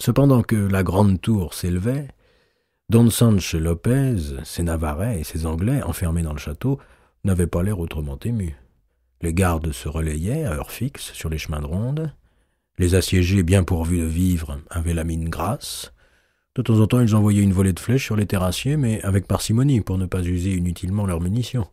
Cependant que la grande tour s'élevait, Don Sanche Lopez, ses Navarrais et ses Anglais, enfermés dans le château, n'avaient pas l'air autrement émus. Les gardes se relayaient à heure fixe sur les chemins de ronde. Les assiégés, bien pourvus de vivres, avaient la mine grasse. De temps en temps, ils envoyaient une volée de flèches sur les terrassiers, mais avec parcimonie pour ne pas user inutilement leurs munitions.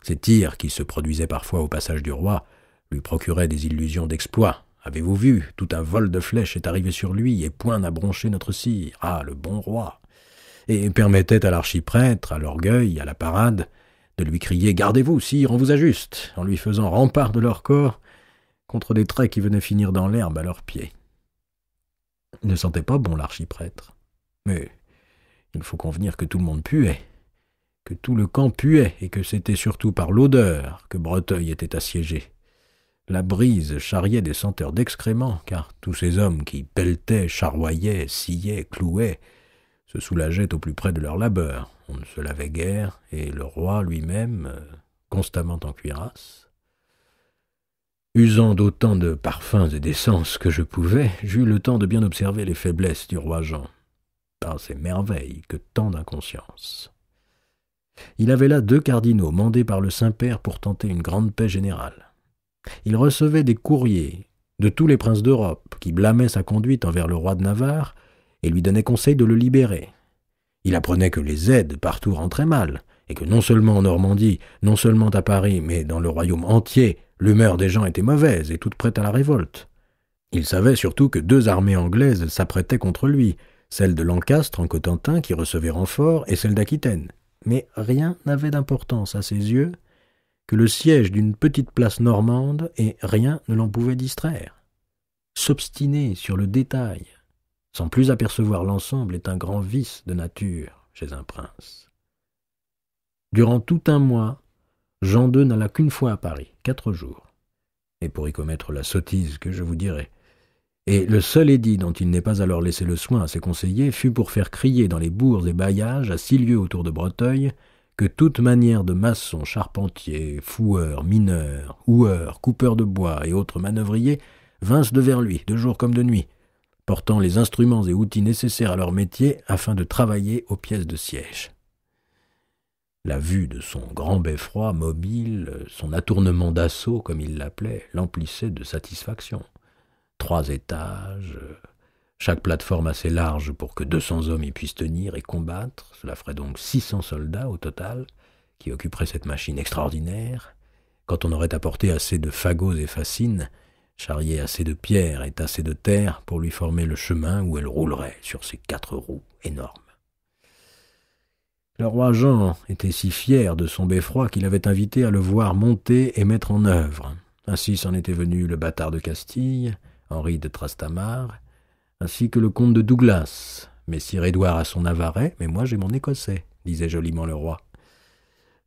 Ces tirs, qui se produisaient parfois au passage du roi, lui procuraient des illusions d'exploit. Avez-vous vu, tout un vol de flèches est arrivé sur lui, et point n'a bronché notre sire, ah, le bon roi, et permettait à l'archiprêtre, à l'orgueil, à la parade, de lui crier « Gardez-vous, sire, on vous ajuste !» en lui faisant rempart de leur corps contre des traits qui venaient finir dans l'herbe à leurs pieds. Il ne sentait pas bon l'archiprêtre, mais il faut convenir que tout le monde puait, que tout le camp puait, et que c'était surtout par l'odeur que Breteuil était assiégé. La brise charriait des senteurs d'excréments, car tous ces hommes qui pelletaient, charroyaient, sciaient, clouaient, se soulageaient au plus près de leur labeur. On ne se lavait guère, et le roi lui-même, constamment en cuirasse. Usant d'autant de parfums et d'essences que je pouvais, j'eus le temps de bien observer les faiblesses du roi Jean. Par ces merveilles que tant d'inconscience. Il avait là 2 cardinaux mandés par le Saint-Père pour tenter une grande paix générale. Il recevait des courriers de tous les princes d'Europe qui blâmaient sa conduite envers le roi de Navarre et lui donnaient conseil de le libérer. Il apprenait que les aides partout rentraient mal, et que non seulement en Normandie, non seulement à Paris, mais dans le royaume entier, l'humeur des gens était mauvaise et toute prête à la révolte. Il savait surtout que 2 armées anglaises s'apprêtaient contre lui, celle de Lancastre en Cotentin qui recevait renfort et celle d'Aquitaine. Mais rien n'avait d'importance à ses yeux que le siège d'une petite place normande, et rien ne l'en pouvait distraire. S'obstiner sur le détail, sans plus apercevoir l'ensemble, est un grand vice de nature chez un prince. Durant tout un mois, Jean II n'alla qu'une fois à Paris, 4 jours, et pour y commettre la sottise que je vous dirai. Et le seul édit dont il n'ait pas alors laissé le soin à ses conseillers fut pour faire crier dans les bourgs et bailliages, à 6 lieues autour de Breteuil, que toute manière de maçons, charpentiers, foueurs, mineurs, houeurs, coupeurs de bois et autres manœuvriers vinssent devers lui, de jour comme de nuit, portant les instruments et outils nécessaires à leur métier afin de travailler aux pièces de siège. La vue de son grand beffroi mobile, son atournement d'assaut, comme il l'appelait, l'emplissait de satisfaction. 3 étages, chaque plateforme assez large pour que 200 hommes y puissent tenir et combattre. Cela ferait donc 600 soldats au total qui occuperaient cette machine extraordinaire. Quand on aurait apporté assez de fagots et fascines, charrié assez de pierres et tassé de terre pour lui former le chemin où elle roulerait sur ses 4 roues énormes. Le roi Jean était si fier de son beffroi qu'il avait invité à le voir monter et mettre en œuvre. Ainsi s'en était venu le bâtard de Castille, Henri de Trastamare, ainsi que le comte de Douglas. Messire Édouard a son Navarrais, mais moi j'ai mon Écossais, disait joliment le roi.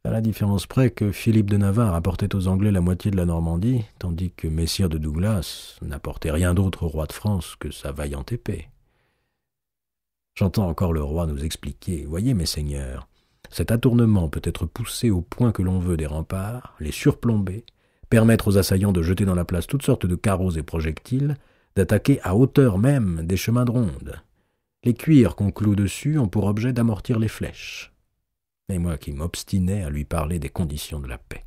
À la différence près que Philippe de Navarre apportait aux Anglais la moitié de la Normandie, tandis que Messire de Douglas n'apportait rien d'autre au roi de France que sa vaillante épée. J'entends encore le roi nous expliquer, « Voyez, mes seigneurs, cet atournement peut être poussé au point que l'on veut des remparts, les surplomber, permettre aux assaillants de jeter dans la place toutes sortes de carreaux et projectiles, d'attaquer à hauteur même des chemins de ronde. Les cuirs qu'on cloue dessus ont pour objet d'amortir les flèches. » Et moi qui m'obstinais à lui parler des conditions de la paix.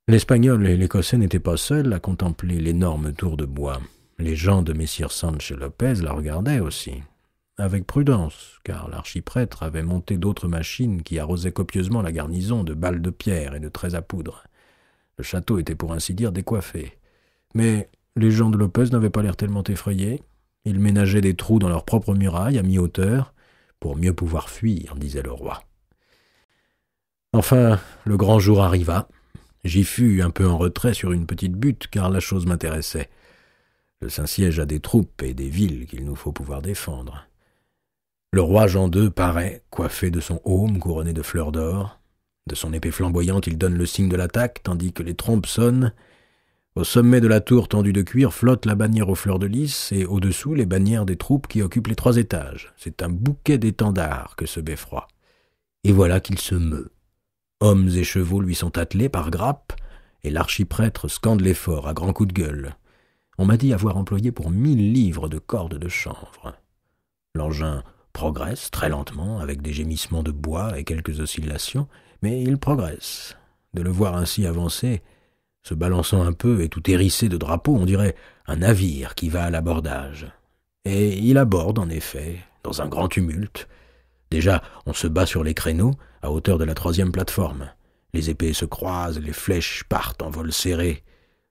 L'Espagnol et l'Écossais n'étaient pas seuls à contempler l'énorme tour de bois. Les gens de Messire Sanche Lopez la regardaient aussi, avec prudence, car l'archiprêtre avait monté d'autres machines qui arrosaient copieusement la garnison de balles de pierre et de traits à poudre. Le château était pour ainsi dire décoiffé. Mais les gens de Lopez n'avaient pas l'air tellement effrayés. Ils ménageaient des trous dans leurs propres murailles à mi-hauteur, pour mieux pouvoir fuir, disait le roi. Enfin, le grand jour arriva. J'y fus un peu en retrait sur une petite butte, car la chose m'intéressait. Le Saint-Siège a des troupes et des villes qu'il nous faut pouvoir défendre. Le roi Jean II paraît, coiffé de son aume couronné de fleurs d'or. De son épée flamboyante, il donne le signe de l'attaque, tandis que les trompes sonnent. Au sommet de la tour tendue de cuir flotte la bannière aux fleurs de lys, et au-dessous les bannières des troupes qui occupent les 3 étages. C'est un bouquet d'étendards que ce beffroi. Et voilà qu'il se meut. Hommes et chevaux lui sont attelés par grappes, et l'archiprêtre scande l'effort à grands coups de gueule. On m'a dit avoir employé pour 1000 livres de cordes de chanvre. L'engin progresse très lentement, avec des gémissements de bois et quelques oscillations, mais il progresse. De le voir ainsi avancer, se balançant un peu et tout hérissé de drapeaux, on dirait un navire qui va à l'abordage. Et il aborde, en effet, dans un grand tumulte. Déjà, on se bat sur les créneaux, à hauteur de la 3e plateforme. Les épées se croisent, les flèches partent en vol serré.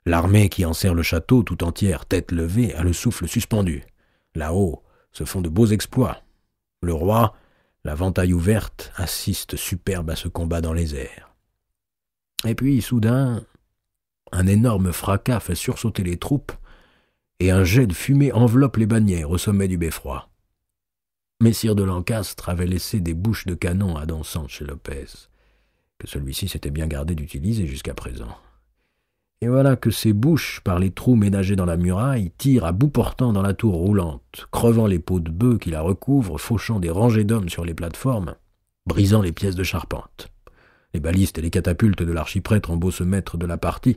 L'armée qui enserre le château tout entière, tête levée, a le souffle suspendu. Là-haut se font de beaux exploits. Le roi, la ventaille ouverte, assiste superbe à ce combat dans les airs. Et puis, soudain, un énorme fracas fait sursauter les troupes et un jet de fumée enveloppe les bannières au sommet du beffroi. Messire de Lancastre avait laissé des bouches de canon à don Sanchez Lopez, que celui-ci s'était bien gardé d'utiliser jusqu'à présent. Et voilà que ces bouches, par les trous ménagés dans la muraille, tirent à bout portant dans la tour roulante, crevant les peaux de bœufs qui la recouvrent, fauchant des rangées d'hommes sur les plateformes, brisant les pièces de charpente. Les balistes et les catapultes de l'archiprêtre ont beau se mettre de la partie,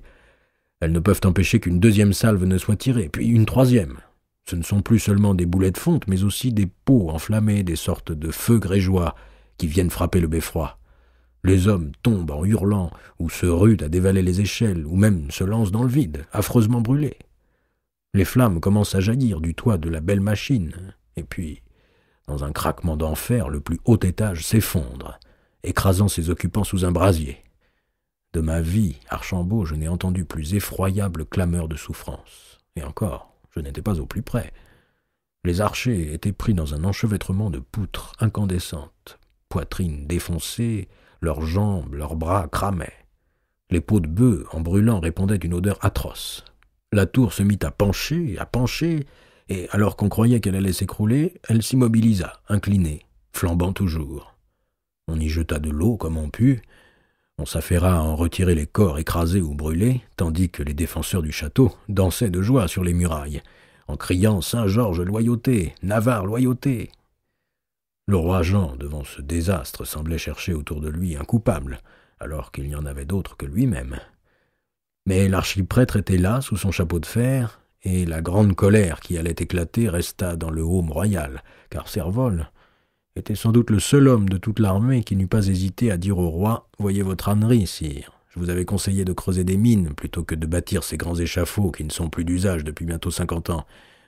elles ne peuvent empêcher qu'une 2e salve ne soit tirée, puis une 3e. Ce ne sont plus seulement des boulets de fonte, mais aussi des pots enflammés, des sortes de feux grégeois qui viennent frapper le beffroi. Les hommes tombent en hurlant, ou se ruent à dévaler les échelles, ou même se lancent dans le vide, affreusement brûlés. Les flammes commencent à jaillir du toit de la belle machine, et puis, dans un craquement d'enfer, le plus haut étage s'effondre, écrasant ses occupants sous un brasier. De ma vie, Archambault, je n'ai entendu plus effroyable clameur de souffrance. Et encore, je n'étais pas au plus près. Les archers étaient pris dans un enchevêtrement de poutres incandescentes, poitrines défoncées, leurs jambes, leurs bras cramaient. Les peaux de bœufs, en brûlant, répandaient une odeur atroce. La tour se mit à pencher, et alors qu'on croyait qu'elle allait s'écrouler, elle s'immobilisa, inclinée, flambant toujours. On y jeta de l'eau comme on put, on s'affaira à en retirer les corps écrasés ou brûlés, tandis que les défenseurs du château dansaient de joie sur les murailles, en criant « Saint-Georges, loyauté! Navarre, loyauté !» Le roi Jean, devant ce désastre, semblait chercher autour de lui un coupable, alors qu'il n'y en avait d'autre que lui-même. Mais l'archiprêtre était là, sous son chapeau de fer, et la grande colère qui allait éclater resta dans le haume royal, car Servol était sans doute le seul homme de toute l'armée qui n'eût pas hésité à dire au roi « Voyez votre ânerie, sire, je vous avais conseillé de creuser des mines plutôt que de bâtir ces grands échafauds qui ne sont plus d'usage depuis bientôt 50 ans.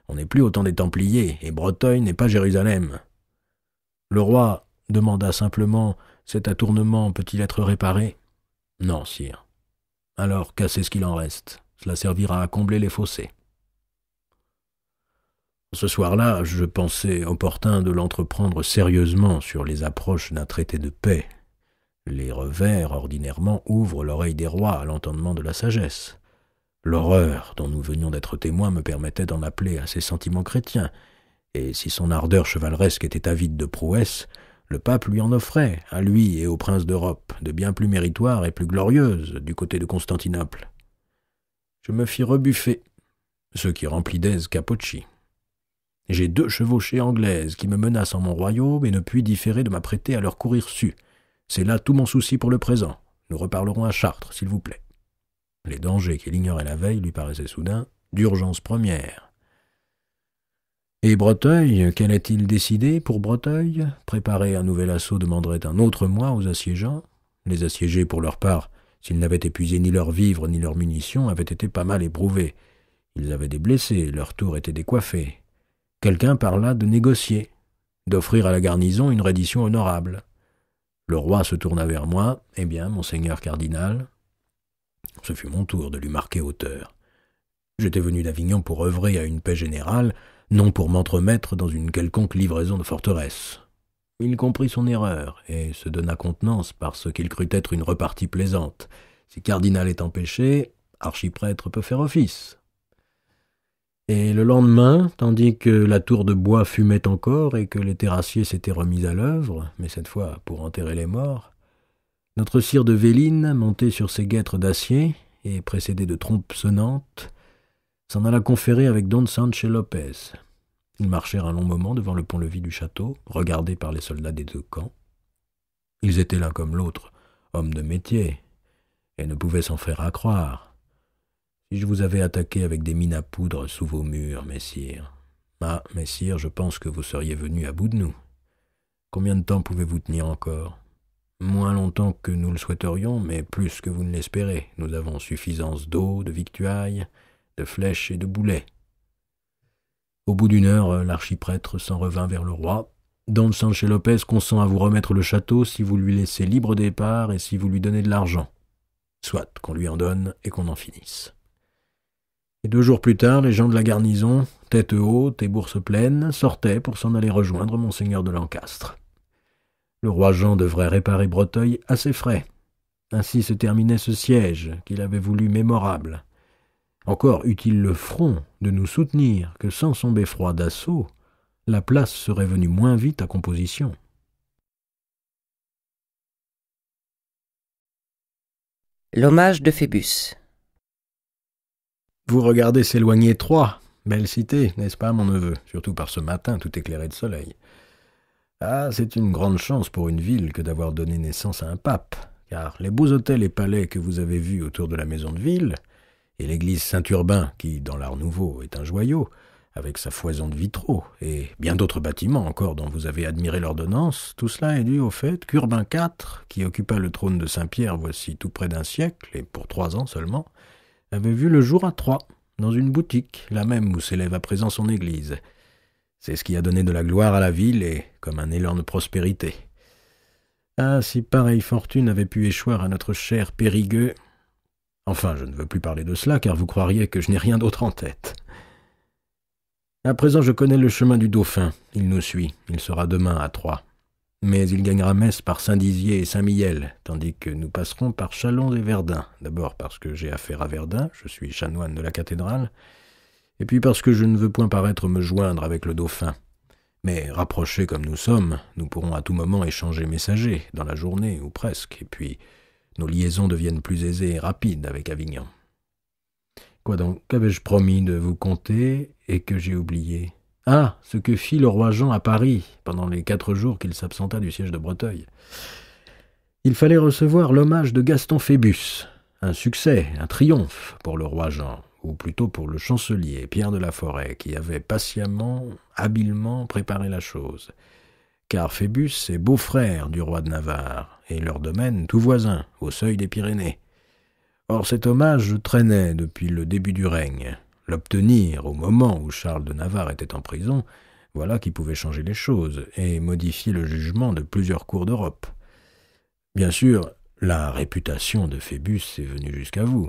On n'est plus au temps des Templiers, et Breteuil n'est pas Jérusalem. » Le roi demanda simplement « Cet atournement peut-il être réparé ?»« Non, sire. »« Alors cassez ce qu'il en reste. Cela servira à combler les fossés. » Ce soir-là, je pensais opportun de l'entreprendre sérieusement sur les approches d'un traité de paix. Les revers, ordinairement, ouvrent l'oreille des rois à l'entendement de la sagesse. L'horreur dont nous venions d'être témoins me permettait d'en appeler à ses sentiments chrétiens, et si son ardeur chevaleresque était avide de prouesses, le pape lui en offrait, à lui et aux princes d'Europe, de bien plus méritoires et plus glorieuses du côté de Constantinople. Je me fis rebuffer, ce qui remplit d'aise Capocci. J'ai 2 chevauchées anglaises qui me menacent en mon royaume et ne puis différer de m'apprêter à leur courir su. C'est là tout mon souci pour le présent. Nous reparlerons à Chartres, s'il vous plaît. Les dangers qu'il ignorait la veille lui paraissaient soudain d'urgence première. Et Breteuil, qu'allait-il décider pour Breteuil? Préparer un nouvel assaut demanderait un autre mois aux assiégeants. Les assiégés, pour leur part, s'ils n'avaient épuisé ni leurs vivres ni leurs munitions, avaient été pas mal éprouvés. Ils avaient des blessés, leur tour était décoiffé. Quelqu'un parla de négocier, d'offrir à la garnison une reddition honorable. Le roi se tourna vers moi. « Eh bien, monseigneur cardinal ?» Ce fut mon tour de lui marquer hauteur. J'étais venu d'Avignon pour œuvrer à une paix générale, non pour m'entremettre dans une quelconque livraison de forteresse. Il comprit son erreur et se donna contenance parce qu'il crut être une repartie plaisante. Si cardinal est empêché, archiprêtre peut faire office. Et le lendemain, tandis que la tour de bois fumait encore et que les terrassiers s'étaient remis à l'œuvre, mais cette fois pour enterrer les morts, notre sire de Véline, monté sur ses guêtres d'acier et précédé de trompes sonnantes, s'en alla conférer avec Don Sanchez Lopez. Ils marchèrent un long moment devant le pont-levis du château, regardés par les soldats des 2 camps. Ils étaient l'un comme l'autre, hommes de métier, et ne pouvaient s'en faire accroire. Si je vous avais attaqué avec des mines à poudre sous vos murs, messire. Ah, messire, je pense que vous seriez venus à bout de nous. Combien de temps pouvez-vous tenir encore? Moins longtemps que nous le souhaiterions, mais plus que vous ne l'espérez. Nous avons suffisance d'eau, de victuailles, de flèches et de boulets. Au bout d'une heure, l'archiprêtre s'en revint vers le roi. Don Sanche Lopez consent à vous remettre le château si vous lui laissez libre départ et si vous lui donnez de l'argent. Soit qu'on lui en donne et qu'on en finisse. Et 2 jours plus tard, les gens de la garnison, tête haute et bourse pleine, sortaient pour s'en aller rejoindre monseigneur de Lancastre. Le roi Jean devrait réparer Breteuil à ses frais. Ainsi se terminait ce siège qu'il avait voulu mémorable. Encore eût-il le front de nous soutenir que sans son beffroi d'assaut, la place serait venue moins vite à composition. L'hommage de Phébus. Vous regardez s'éloigner Troyes, belle cité, n'est-ce pas, mon neveu, surtout par ce matin tout éclairé de soleil. Ah, c'est une grande chance pour une ville que d'avoir donné naissance à un pape, car les beaux hôtels et palais que vous avez vus autour de la maison de ville, et l'église Saint-Urbain, qui, dans l'art nouveau, est un joyau, avec sa foison de vitraux, et bien d'autres bâtiments encore dont vous avez admiré l'ordonnance, tout cela est dû au fait qu'Urbain IV, qui occupa le trône de Saint-Pierre voici tout près d'un siècle, et pour 3 ans seulement, avait vu le jour à Troyes, dans une boutique, la même où s'élève à présent son église. C'est ce qui a donné de la gloire à la ville et comme un élan de prospérité. Ah, si pareille fortune avait pu échouer à notre cher Périgueux. Enfin, je ne veux plus parler de cela, car vous croiriez que je n'ai rien d'autre en tête. À présent, je connais le chemin du Dauphin. Il nous suit. Il sera demain à Troyes. Mais il gagnera Metz par Saint-Dizier et Saint-Mihiel, tandis que nous passerons par Châlons et Verdun. D'abord parce que j'ai affaire à Verdun, je suis chanoine de la cathédrale, et puis parce que je ne veux point paraître me joindre avec le Dauphin. Mais rapprochés comme nous sommes, nous pourrons à tout moment échanger messagers, dans la journée ou presque, et puis nos liaisons deviennent plus aisées et rapides avec Avignon. Quoi donc, qu'avais-je promis de vous conter et que j'ai oublié? Ah, ce que fit le roi Jean à Paris pendant les 4 jours qu'il s'absenta du siège de Breteuil. Il fallait recevoir l'hommage de Gaston Phébus, un succès, un triomphe pour le roi Jean, ou plutôt pour le chancelier Pierre de la Forêt, qui avait patiemment, habilement préparé la chose. Car Phébus est beau-frère du roi de Navarre, et leur domaine tout voisin, au seuil des Pyrénées. Or cet hommage traînait depuis le début du règne. L'obtenir au moment où Charles de Navarre était en prison, voilà qui pouvait changer les choses et modifier le jugement de plusieurs cours d'Europe. Bien sûr, la réputation de Phébus est venue jusqu'à vous.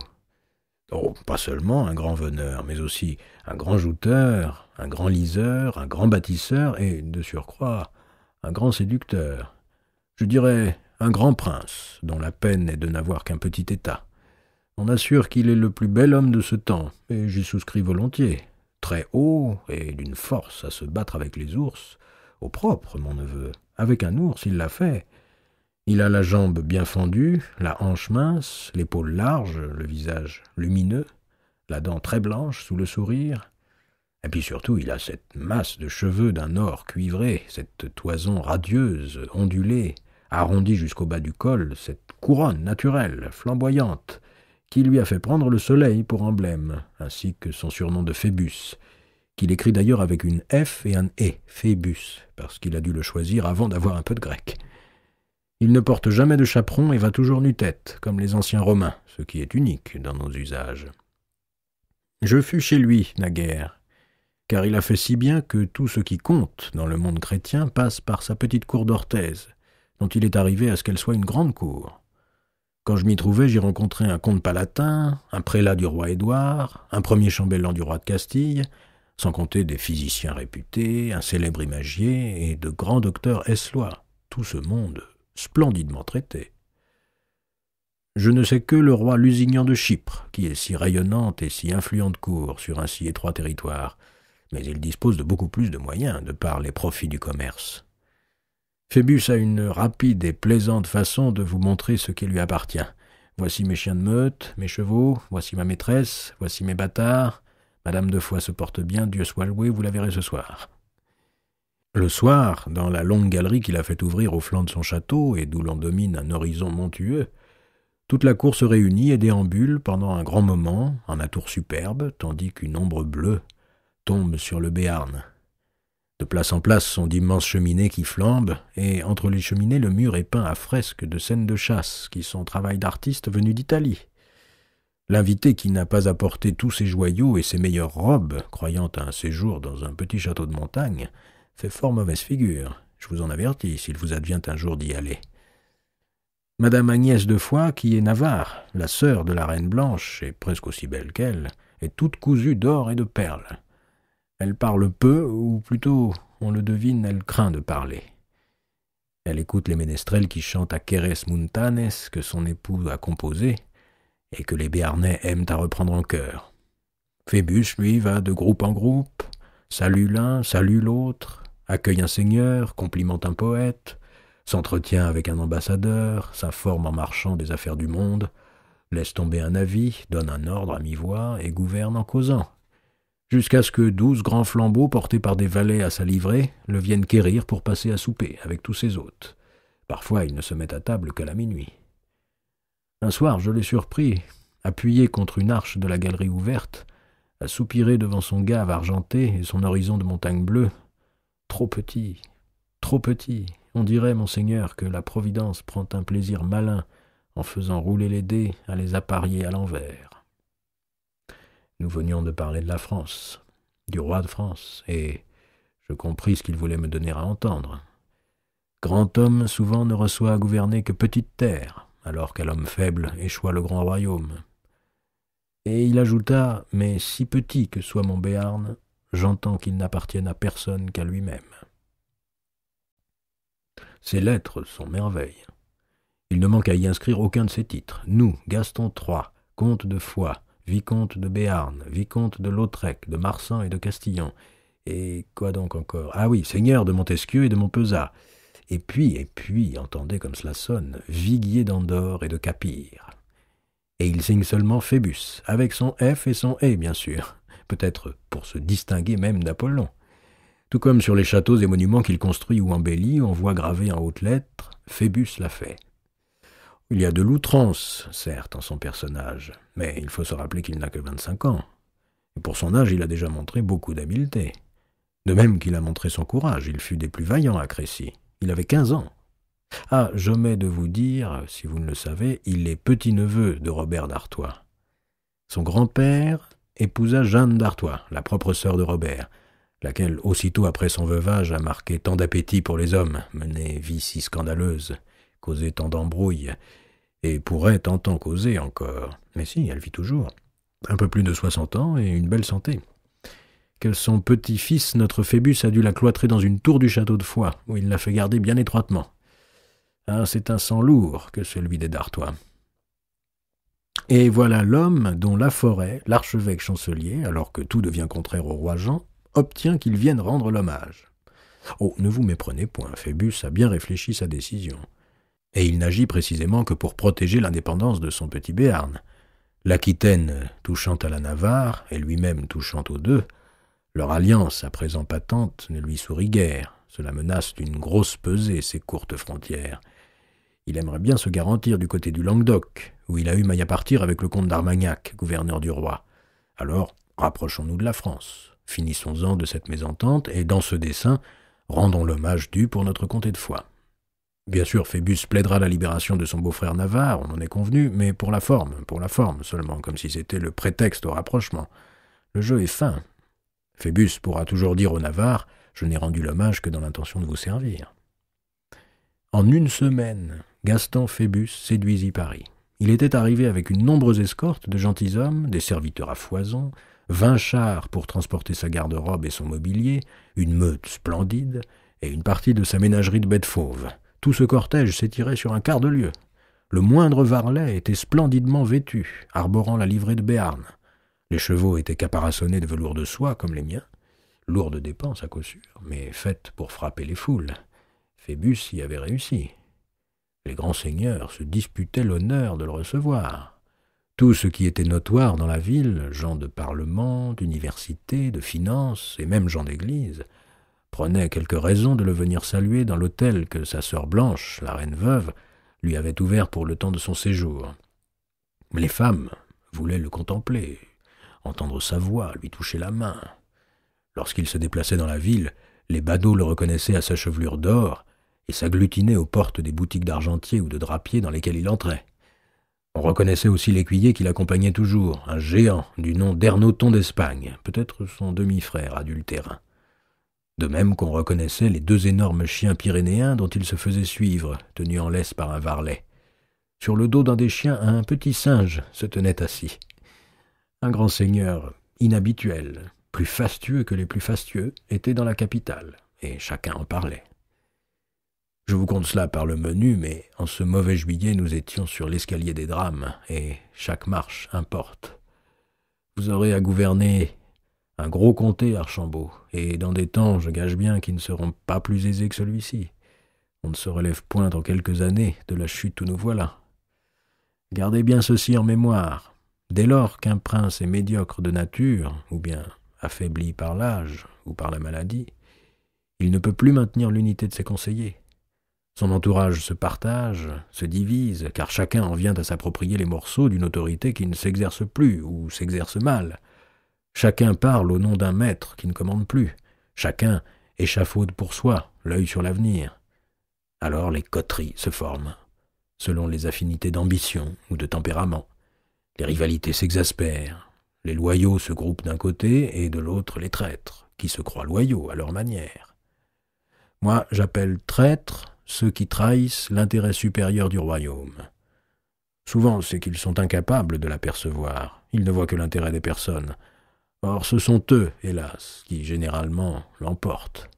Oh, pas seulement un grand veneur, mais aussi un grand jouteur, un grand liseur, un grand bâtisseur et, de surcroît, un grand séducteur. Je dirais un grand prince, dont la peine est de n'avoir qu'un petit état. On assure qu'il est le plus bel homme de ce temps, et j'y souscris volontiers. Très haut, et d'une force à se battre avec les ours. Au propre, mon neveu. Avec un ours, il l'a fait. Il a la jambe bien fendue, la hanche mince, l'épaule large, le visage lumineux, la dent très blanche sous le sourire. Et puis surtout, il a cette masse de cheveux d'un or cuivré, cette toison radieuse, ondulée, arrondie jusqu'au bas du col, cette couronne naturelle, flamboyante, qui lui a fait prendre le soleil pour emblème, ainsi que son surnom de Phébus, qu'il écrit d'ailleurs avec une F et un E, Phébus, parce qu'il a dû le choisir avant d'avoir un peu de grec. Il ne porte jamais de chaperon et va toujours nu-tête, comme les anciens Romains, ce qui est unique dans nos usages. Je fus chez lui, naguère, car il a fait si bien que tout ce qui compte dans le monde chrétien passe par sa petite cour d'Orthez, dont il est arrivé à ce qu'elle soit une grande cour. Quand je m'y trouvais, j'y rencontrais un comte palatin, un prélat du roi Édouard, un premier chambellan du roi de Castille, sans compter des physiciens réputés, un célèbre imagier et de grands docteurs eslois. Tout ce monde splendidement traité. Je ne sais que le roi Lusignan de Chypre, qui est si rayonnante et si influente cour sur un si étroit territoire, mais il dispose de beaucoup plus de moyens de par les profits du commerce. Phébus a une rapide et plaisante façon de vous montrer ce qui lui appartient. Voici mes chiens de meute, mes chevaux, voici ma maîtresse, voici mes bâtards. Madame de Foix se porte bien, Dieu soit loué, vous la verrez ce soir. Le soir, dans la longue galerie qu'il a fait ouvrir au flanc de son château et d'où l'on domine un horizon montueux, Toute la cour se réunit et déambule pendant un grand moment, en un tour superbe, tandis qu'une ombre bleue tombe sur le Béarn. De place en place sont d'immenses cheminées qui flambent, et entre les cheminées le mur est peint à fresques de scènes de chasse, qui sont travail d'artistes venus d'Italie. L'invité qui n'a pas apporté tous ses joyaux et ses meilleures robes, croyant à un séjour dans un petit château de montagne, fait fort mauvaise figure. Je vous en avertis, s'il vous advient un jour d'y aller. Madame Agnès de Foix, qui est Navarre, la sœur de la Reine Blanche, et presque aussi belle qu'elle, est toute cousue d'or et de perles. Elle parle peu, ou plutôt, on le devine, elle craint de parler. Elle écoute les ménestrels qui chantent à Queres Muntanes que son époux a composé, et que les Béarnais aiment à reprendre en chœur. Phébus, lui, va de groupe en groupe, salue l'un, salue l'autre, accueille un seigneur, complimente un poète, s'entretient avec un ambassadeur, s'informe en marchant des affaires du monde, laisse tomber un avis, donne un ordre à mi-voix et gouverne en causant, jusqu'à ce que 12 grands flambeaux portés par des valets à sa livrée le viennent quérir pour passer à souper avec tous ses hôtes. Parfois, il ne se met à table qu'à la minuit. Un soir, je l'ai surpris, appuyé contre une arche de la galerie ouverte, à soupirer devant son gave argenté et son horizon de montagnes bleues. Trop petit, on dirait, monseigneur, que la Providence prend un plaisir malin en faisant rouler les dés à les apparier à l'envers. Nous venions de parler de la France, du roi de France, et je compris ce qu'il voulait me donner à entendre. Grand homme souvent ne reçoit à gouverner que petite terre, alors qu'à l'homme faible échoit le grand royaume. Et il ajouta, mais si petit que soit mon Béarn, j'entends qu'il n'appartienne à personne qu'à lui-même. Ces lettres sont merveilles. Il ne manque à y inscrire aucun de ses titres. Nous, Gaston III, comte de Foix, vicomte de Béarn, vicomte de Lautrec, de Marsan et de Castillon. Et quoi donc encore? Ah oui, seigneur de Montesquieu et de Montpezat. Et puis, entendez comme cela sonne, Viguier d'Andorre et de Capire. Et il signe seulement Phébus, avec son F et son E, bien sûr, peut-être pour se distinguer même d'Apollon. Tout comme sur les châteaux et monuments qu'il construit ou embellit, on voit gravé en hautes lettres « Phébus l'a fait ». Il y a de l'outrance, certes, en son personnage, mais il faut se rappeler qu'il n'a que 25 ans. Et pour son âge, il a déjà montré beaucoup d'habileté. De même qu'il a montré son courage, il fut des plus vaillants à Crécy. Il avait 15 ans. Ah, j'omets de vous dire, si vous ne le savez, il est petit-neveu de Robert d'Artois. Son grand-père épousa Jeanne d'Artois, la propre sœur de Robert, laquelle, aussitôt après son veuvage, a marqué tant d'appétit pour les hommes, mené vie si scandaleuse, causé tant d'embrouilles, et pourrait tant causer encore. Mais si, elle vit toujours. Un peu plus de 60 ans et une belle santé. Que son petit-fils, notre Phébus, a dû la cloîtrer dans une tour du château de Foix, où il l'a fait garder bien étroitement. Ah, c'est un sang lourd que celui des d'Artois. Et voilà l'homme dont Laforêt, l'archevêque chancelier, alors que tout devient contraire au roi Jean, obtient qu'il vienne rendre l'hommage. Oh, ne vous méprenez point, Phébus a bien réfléchi sa décision. Et il n'agit précisément que pour protéger l'indépendance de son petit Béarn. L'Aquitaine touchant à la Navarre, et lui-même touchant aux deux, leur alliance, à présent patente, ne lui sourit guère. Cela menace d'une grosse pesée, ces courtes frontières. Il aimerait bien se garantir du côté du Languedoc, où il a eu maille à partir avec le comte d'Armagnac, gouverneur du roi. Alors, rapprochons-nous de la France. Finissons-en de cette mésentente, et dans ce dessein, rendons l'hommage dû pour notre comté de Foix. Bien sûr, Phébus plaidera la libération de son beau-frère Navarre, on en est convenu, mais pour la forme seulement, comme si c'était le prétexte au rapprochement. Le jeu est fin. Phébus pourra toujours dire au Navarre « Je n'ai rendu l'hommage que dans l'intention de vous servir ». En une semaine, Gaston Phébus séduisit Paris. Il était arrivé avec une nombreuse escorte de gentilshommes, des serviteurs à foison, 20 chars pour transporter sa garde-robe et son mobilier, une meute splendide et une partie de sa ménagerie de bêtes fauves. Tout ce cortège s'étirait sur un quart de lieue. Le moindre varlet était splendidement vêtu, arborant la livrée de Béarn. Les chevaux étaient caparaçonnés de velours de soie, comme les miens. Lourde dépense, à coup sûr, mais faite pour frapper les foules. Phébus y avait réussi. Les grands seigneurs se disputaient l'honneur de le recevoir. Tout ce qui était notoire dans la ville, gens de parlement, d'université, de finance, et même gens d'église, prenait quelque raison de le venir saluer dans l'hôtel que sa sœur Blanche, la reine veuve, lui avait ouvert pour le temps de son séjour. Les femmes voulaient le contempler, entendre sa voix, lui toucher la main. Lorsqu'il se déplaçait dans la ville, les badauds le reconnaissaient à sa chevelure d'or et s'agglutinaient aux portes des boutiques d'argentiers ou de drapiers dans lesquelles il entrait. On reconnaissait aussi l'écuyer qui l'accompagnait toujours, un géant du nom d'Ernoton d'Espagne, peut-être son demi-frère adultérin. De même qu'on reconnaissait les 2 énormes chiens pyrénéens dont il se faisait suivre, tenus en laisse par un varlet. Sur le dos d'un des chiens, un petit singe se tenait assis. Un grand seigneur inhabituel, plus fastueux que les plus fastueux, était dans la capitale, et chacun en parlait. Je vous conte cela par le menu, mais en ce mauvais juillet, nous étions sur l'escalier des drames, et chaque marche importe. Vous aurez à gouverner un gros comté, Archambault, et dans des temps, je gage bien, qui ne seront pas plus aisés que celui-ci. On ne se relève point en quelques années de la chute où nous voilà. Gardez bien ceci en mémoire. Dès lors qu'un prince est médiocre de nature, ou bien affaibli par l'âge ou par la maladie, il ne peut plus maintenir l'unité de ses conseillers. Son entourage se partage, se divise, car chacun en vient à s'approprier les morceaux d'une autorité qui ne s'exerce plus ou s'exerce mal. Chacun parle au nom d'un maître qui ne commande plus. Chacun échafaude pour soi, l'œil sur l'avenir. Alors les coteries se forment, selon les affinités d'ambition ou de tempérament. Les rivalités s'exaspèrent. Les loyaux se groupent d'un côté et de l'autre les traîtres, qui se croient loyaux à leur manière. Moi, j'appelle traîtres ceux qui trahissent l'intérêt supérieur du royaume. Souvent, c'est qu'ils sont incapables de l'apercevoir. Ils ne voient que l'intérêt des personnes. Or, ce sont eux, hélas, qui généralement l'emportent.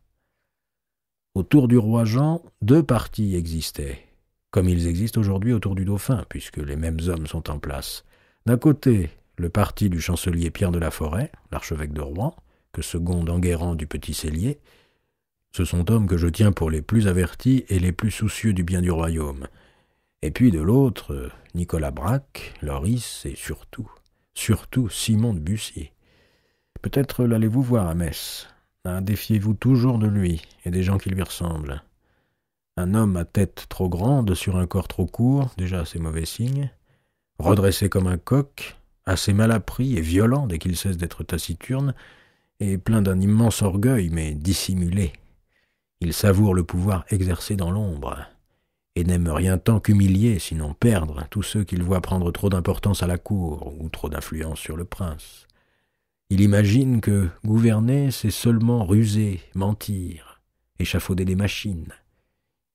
Autour du roi Jean, 2 partis existaient, comme ils existent aujourd'hui autour du dauphin, puisque les mêmes hommes sont en place. D'un côté, le parti du chancelier Pierre de la Forêt, l'archevêque de Rouen, que seconde Enguerrand du Petit Cellier. Ce sont hommes que je tiens pour les plus avertis et les plus soucieux du bien du royaume. Et puis de l'autre, Nicolas Braque, Loris et surtout Simon de Bussy. Peut-être l'allez-vous voir à Metz. Défiez-vous toujours de lui et des gens qui lui ressemblent. Un homme à tête trop grande sur un corps trop court, déjà c'est mauvais signe. Redressé comme un coq, assez mal appris et violent dès qu'il cesse d'être taciturne, et plein d'un immense orgueil, mais dissimulé. Il savoure le pouvoir exercé dans l'ombre, et n'aime rien tant qu'humilier, sinon perdre, tous ceux qu'il voit prendre trop d'importance à la cour, ou trop d'influence sur le prince. Il imagine que gouverner, c'est seulement ruser, mentir, échafauder des machines.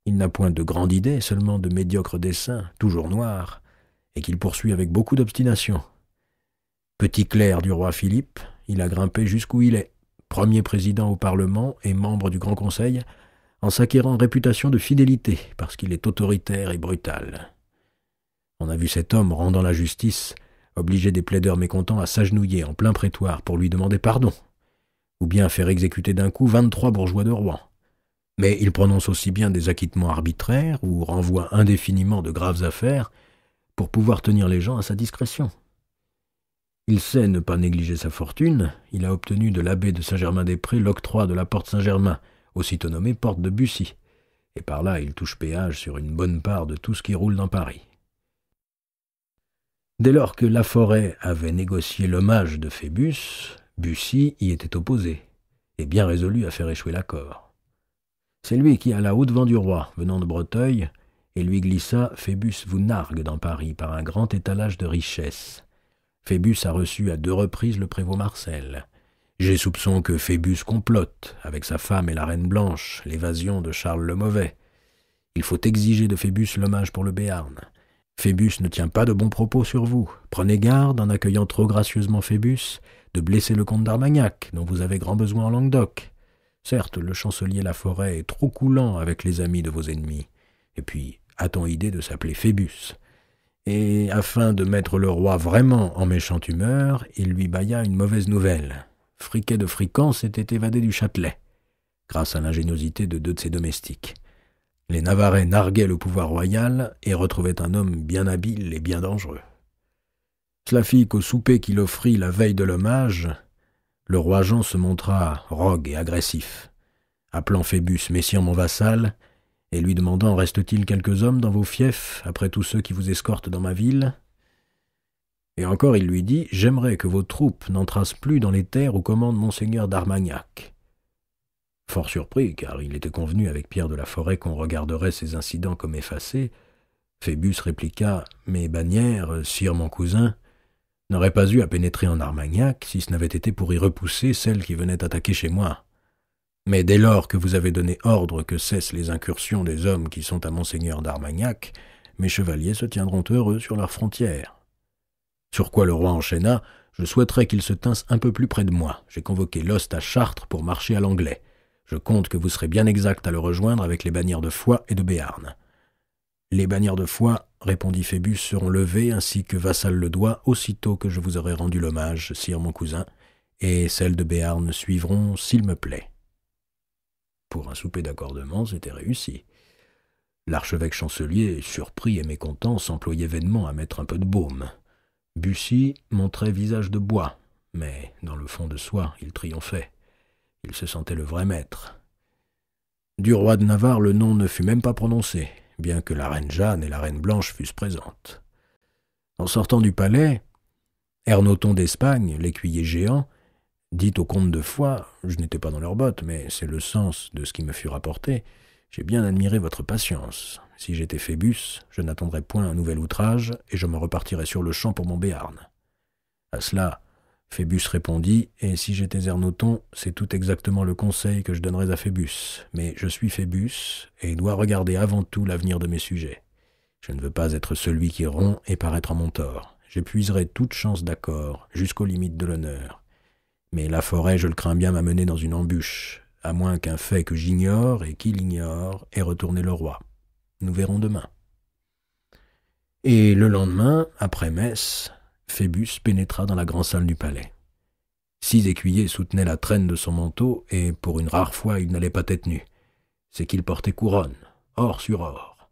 Il n'a point de grande idée, seulement de médiocres desseins, toujours noirs, et qu'il poursuit avec beaucoup d'obstination. Petit clerc du roi Philippe, il a grimpé jusqu'où il est, premier président au Parlement et membre du Grand Conseil, en s'acquérant réputation de fidélité, parce qu'il est autoritaire et brutal. On a vu cet homme rendant la justice, obliger des plaideurs mécontents à s'agenouiller en plein prétoire pour lui demander pardon, ou bien faire exécuter d'un coup 23 bourgeois de Rouen. Mais il prononce aussi bien des acquittements arbitraires ou renvoie indéfiniment de graves affaires pour pouvoir tenir les gens à sa discrétion. Il sait ne pas négliger sa fortune. Il a obtenu de l'abbé de Saint-Germain-des-Prés l'octroi de la porte Saint-Germain, aussitôt nommée porte de Bussy, et par là il touche péage sur une bonne part de tout ce qui roule dans Paris. Dès lors que Laforêt avait négocié l'hommage de Phébus, Bussy y était opposé, et bien résolu à faire échouer l'accord. C'est lui qui alla au-devant du roi, venant de Breteuil, et lui glissa « Phébus vous nargue dans Paris par un grand étalage de richesses. Phébus a reçu à 2 reprises le prévôt Marcel. J'ai soupçon que Phébus complote, avec sa femme et la Reine Blanche, l'évasion de Charles le Mauvais. Il faut exiger de Phébus l'hommage pour le Béarn. Phébus ne tient pas de bons propos sur vous. Prenez garde, en accueillant trop gracieusement Phébus, de blesser le comte d'Armagnac, dont vous avez grand besoin en Languedoc. Certes, le chancelier Laforêt est trop coulant avec les amis de vos ennemis. Et puis, a-t-on idée de s'appeler Phébus ? Et, afin de mettre le roi vraiment en méchante humeur, il lui bâilla une mauvaise nouvelle. Friquet de Frican s'était évadé du Châtelet, grâce à l'ingéniosité de 2 de ses domestiques. Les Navarrais narguaient le pouvoir royal et retrouvaient un homme bien habile et bien dangereux. Cela fit qu'au souper qu'il offrit la veille de l'hommage, le roi Jean se montra rogue et agressif, appelant Phébus « Messire mon vassal », et lui demandant « Reste-t-il quelques hommes dans vos fiefs, après tous ceux qui vous escortent dans ma ville ?» Et encore il lui dit « J'aimerais que vos troupes n'entrassent plus dans les terres où commande monseigneur d'Armagnac. » Fort surpris, car il était convenu avec Pierre de la Forêt qu'on regarderait ces incidents comme effacés, Phébus répliqua « Mes bannières, sire mon cousin, n'auraient pas eu à pénétrer en Armagnac si ce n'avait été pour y repousser celles qui venaient attaquer chez moi. Mais dès lors que vous avez donné ordre que cessent les incursions des hommes qui sont à monseigneur d'Armagnac, mes chevaliers se tiendront heureux sur leurs frontières. » Sur quoi le roi enchaîna « Je souhaiterais qu'ils se tinssent un peu plus près de moi. J'ai convoqué l'Ost à Chartres pour marcher à l'Anglais. Je compte que vous serez bien exact à le rejoindre avec les bannières de Foix et de Béarn. » « Les bannières de Foix, répondit Phébus, seront levées ainsi que Vassal le doit aussitôt que je vous aurai rendu l'hommage, sire mon cousin, et celles de Béarn suivront s'il me plaît. » Pour un souper d'accordement, c'était réussi. L'archevêque chancelier, surpris et mécontent, s'employait vainement à mettre un peu de baume. Bussy montrait visage de bois, mais dans le fond de soi, il triomphait. Il se sentait le vrai maître. Du roi de Navarre, le nom ne fut même pas prononcé, bien que la reine Jeanne et la reine Blanche fussent présentes. En sortant du palais, Ernoton d'Espagne, l'écuyer géant, dit au comte de Foix, je n'étais pas dans leurs bottes, mais c'est le sens de ce qui me fut rapporté, j'ai bien admiré votre patience. Si j'étais Phébus, je n'attendrais point un nouvel outrage, et je me repartirais sur le champ pour mon Béarn. À cela, Phébus répondit, et si j'étais Ernoton, c'est tout exactement le conseil que je donnerais à Phébus. Mais je suis Phébus, et dois regarder avant tout l'avenir de mes sujets. Je ne veux pas être celui qui rompt et paraître en mon tort. J'épuiserai toute chance d'accord, jusqu'aux limites de l'honneur. Mais la forêt, je le crains bien, m'a mené dans une embûche, à moins qu'un fait que j'ignore et qu'il ignore ait retourné le roi. Nous verrons demain. Et le lendemain, après messe, Phébus pénétra dans la grande salle du palais. 6 écuyers soutenaient la traîne de son manteau, et pour une rare fois il n'allait pas tête nue. C'est qu'il portait couronne, or sur or.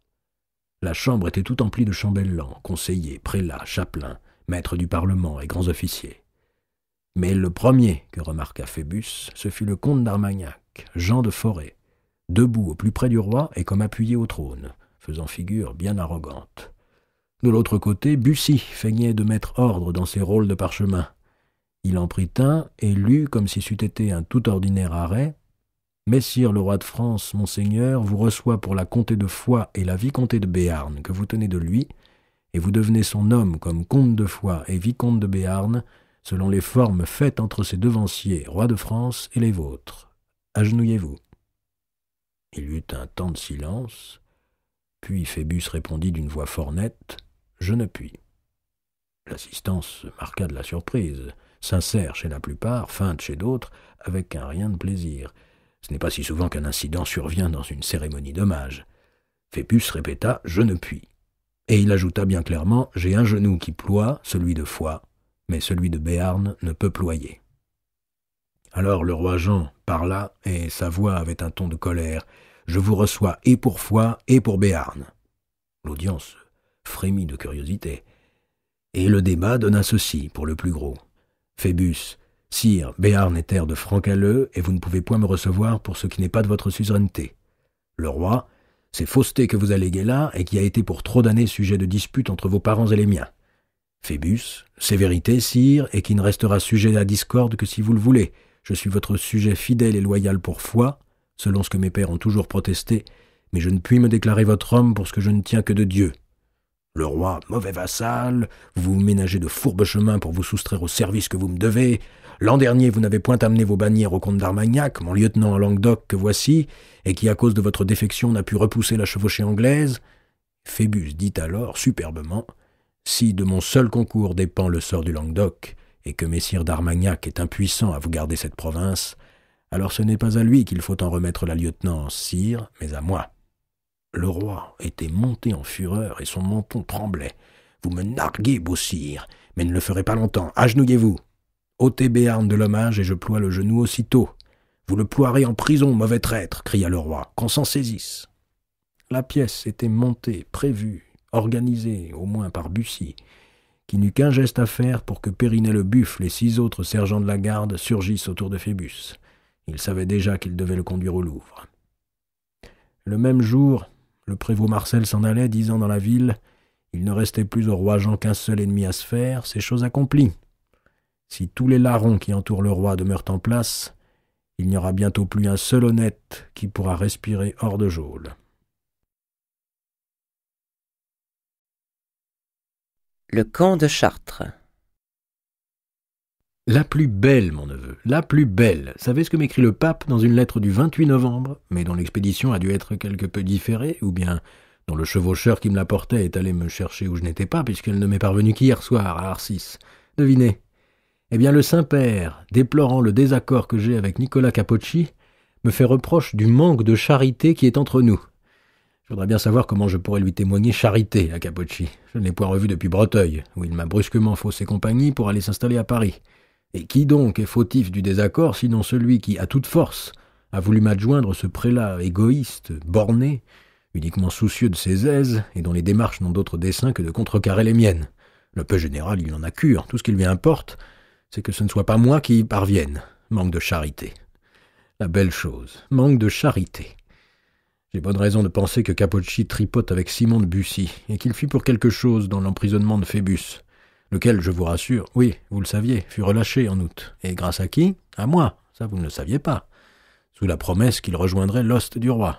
La chambre était tout emplie de chambellans, conseillers, prélats, chapelains, maîtres du Parlement et grands officiers. Mais le premier que remarqua Phébus, ce fut le comte d'Armagnac, Jean de Forêt, debout au plus près du roi et comme appuyé au trône, faisant figure bien arrogante. De l'autre côté, Bussy feignait de mettre ordre dans ses rôles de parchemin. Il en prit un et lut comme si c'eût été un tout ordinaire arrêt. « Messire le roi de France, monseigneur, vous reçoit pour la comté de Foix et la vicomté de Béarn que vous tenez de lui, et vous devenez son homme comme comte de Foix et vicomte de Béarn, selon les formes faites entre ses devanciers, roi de France, et les vôtres. Agenouillez-vous. » Il y eut un temps de silence, puis Phébus répondit d'une voix fort nette, « Je ne puis. » L'assistance marqua de la surprise, sincère chez la plupart, feinte chez d'autres, avec un rien de plaisir. Ce n'est pas si souvent qu'un incident survient dans une cérémonie d'hommage. Phébus répéta « Je ne puis ». Et il ajouta bien clairement « J'ai un genou qui ploie, celui de Foix, mais celui de Béarn ne peut ployer. » Alors le roi Jean parla, et sa voix avait un ton de colère. « Je vous reçois et pour Foix et pour Béarn. » L'audience frémit de curiosité. Et le débat donna ceci, pour le plus gros. « Phébus, sire, Béarn est terre de Francalleux, et vous ne pouvez point me recevoir pour ce qui n'est pas de votre suzeraineté. Le roi, c'est fausseté que vous alléguez là, et qui a été pour trop d'années sujet de dispute entre vos parents et les miens. Phébus, c'est vérité, sire, et qui ne restera sujet à discorde que si vous le voulez. Je suis votre sujet fidèle et loyal pour Foix, selon ce que mes pères ont toujours protesté, mais je ne puis me déclarer votre homme pour ce que je ne tiens que de Dieu. Le roi, mauvais vassal, vous vous ménagez de fourbes chemins pour vous soustraire au service que vous me devez. L'an dernier, vous n'avez point amené vos bannières au comte d'Armagnac, mon lieutenant en Languedoc que voici, et qui, à cause de votre défection, n'a pu repousser la chevauchée anglaise. » Phébus dit alors, superbement, « Si de mon seul concours dépend le sort du Languedoc, et que messire d'Armagnac est impuissant à vous garder cette province, alors ce n'est pas à lui qu'il faut en remettre la lieutenance, sire, mais à moi. » Le roi était monté en fureur et son menton tremblait. « Vous me narguez, beau sire, mais ne le ferez pas longtemps. Agenouillez-vous. Ôtez Béarn de l'hommage et je ploie le genou aussitôt. Vous le ploierez en prison, mauvais traître, cria le roi, qu'on s'en saisisse. » La pièce était montée, prévue, organisée, au moins par Bussy, qui n'eut qu'un geste à faire pour que Périnet le Buffle et 6 autres sergents de la garde surgissent autour de Phébus. Il savait déjà qu'il devait le conduire au Louvre. Le même jour, le prévôt Marcel s'en allait, disant dans la ville « Il ne restait plus au roi Jean qu'un seul ennemi à se faire, c'est chose accomplie. Si tous les larrons qui entourent le roi demeurent en place, il n'y aura bientôt plus un seul honnête qui pourra respirer hors de geôle. Le camp de Chartres. La plus belle, mon neveu, la plus belle. Savez ce que m'écrit le pape dans une lettre du 28 novembre, mais dont l'expédition a dû être quelque peu différée, ou bien dont le chevaucheur qui me l'apportait est allé me chercher où je n'étais pas, puisqu'elle ne m'est parvenue qu'hier soir à Arcis. Devinez. Eh bien, le Saint-Père, déplorant le désaccord que j'ai avec Nicolas Capocci, me fait reproche du manque de charité qui est entre nous. Je voudrais bien savoir comment je pourrais lui témoigner charité à Capocci. Je ne l'ai point revu depuis Breteuil, où il m'a brusquement faussé compagnie pour aller s'installer à Paris. Et qui donc est fautif du désaccord, sinon celui qui, à toute force, a voulu m'adjoindre ce prélat égoïste, borné, uniquement soucieux de ses aises, et dont les démarches n'ont d'autre dessein que de contrecarrer les miennes. Le peu général, il en a cure. Tout ce qu'il lui importe, c'est que ce ne soit pas moi qui y parvienne. Manque de charité. La belle chose, manque de charité. J'ai bonne raison de penser que Capocci tripote avec Simon de Bussy, et qu'il fut pour quelque chose dans l'emprisonnement de Phébus, lequel, je vous rassure, oui, vous le saviez, fut relâché en août. Et grâce à qui? À moi, ça vous ne le saviez pas, sous la promesse qu'il rejoindrait l'hoste du roi.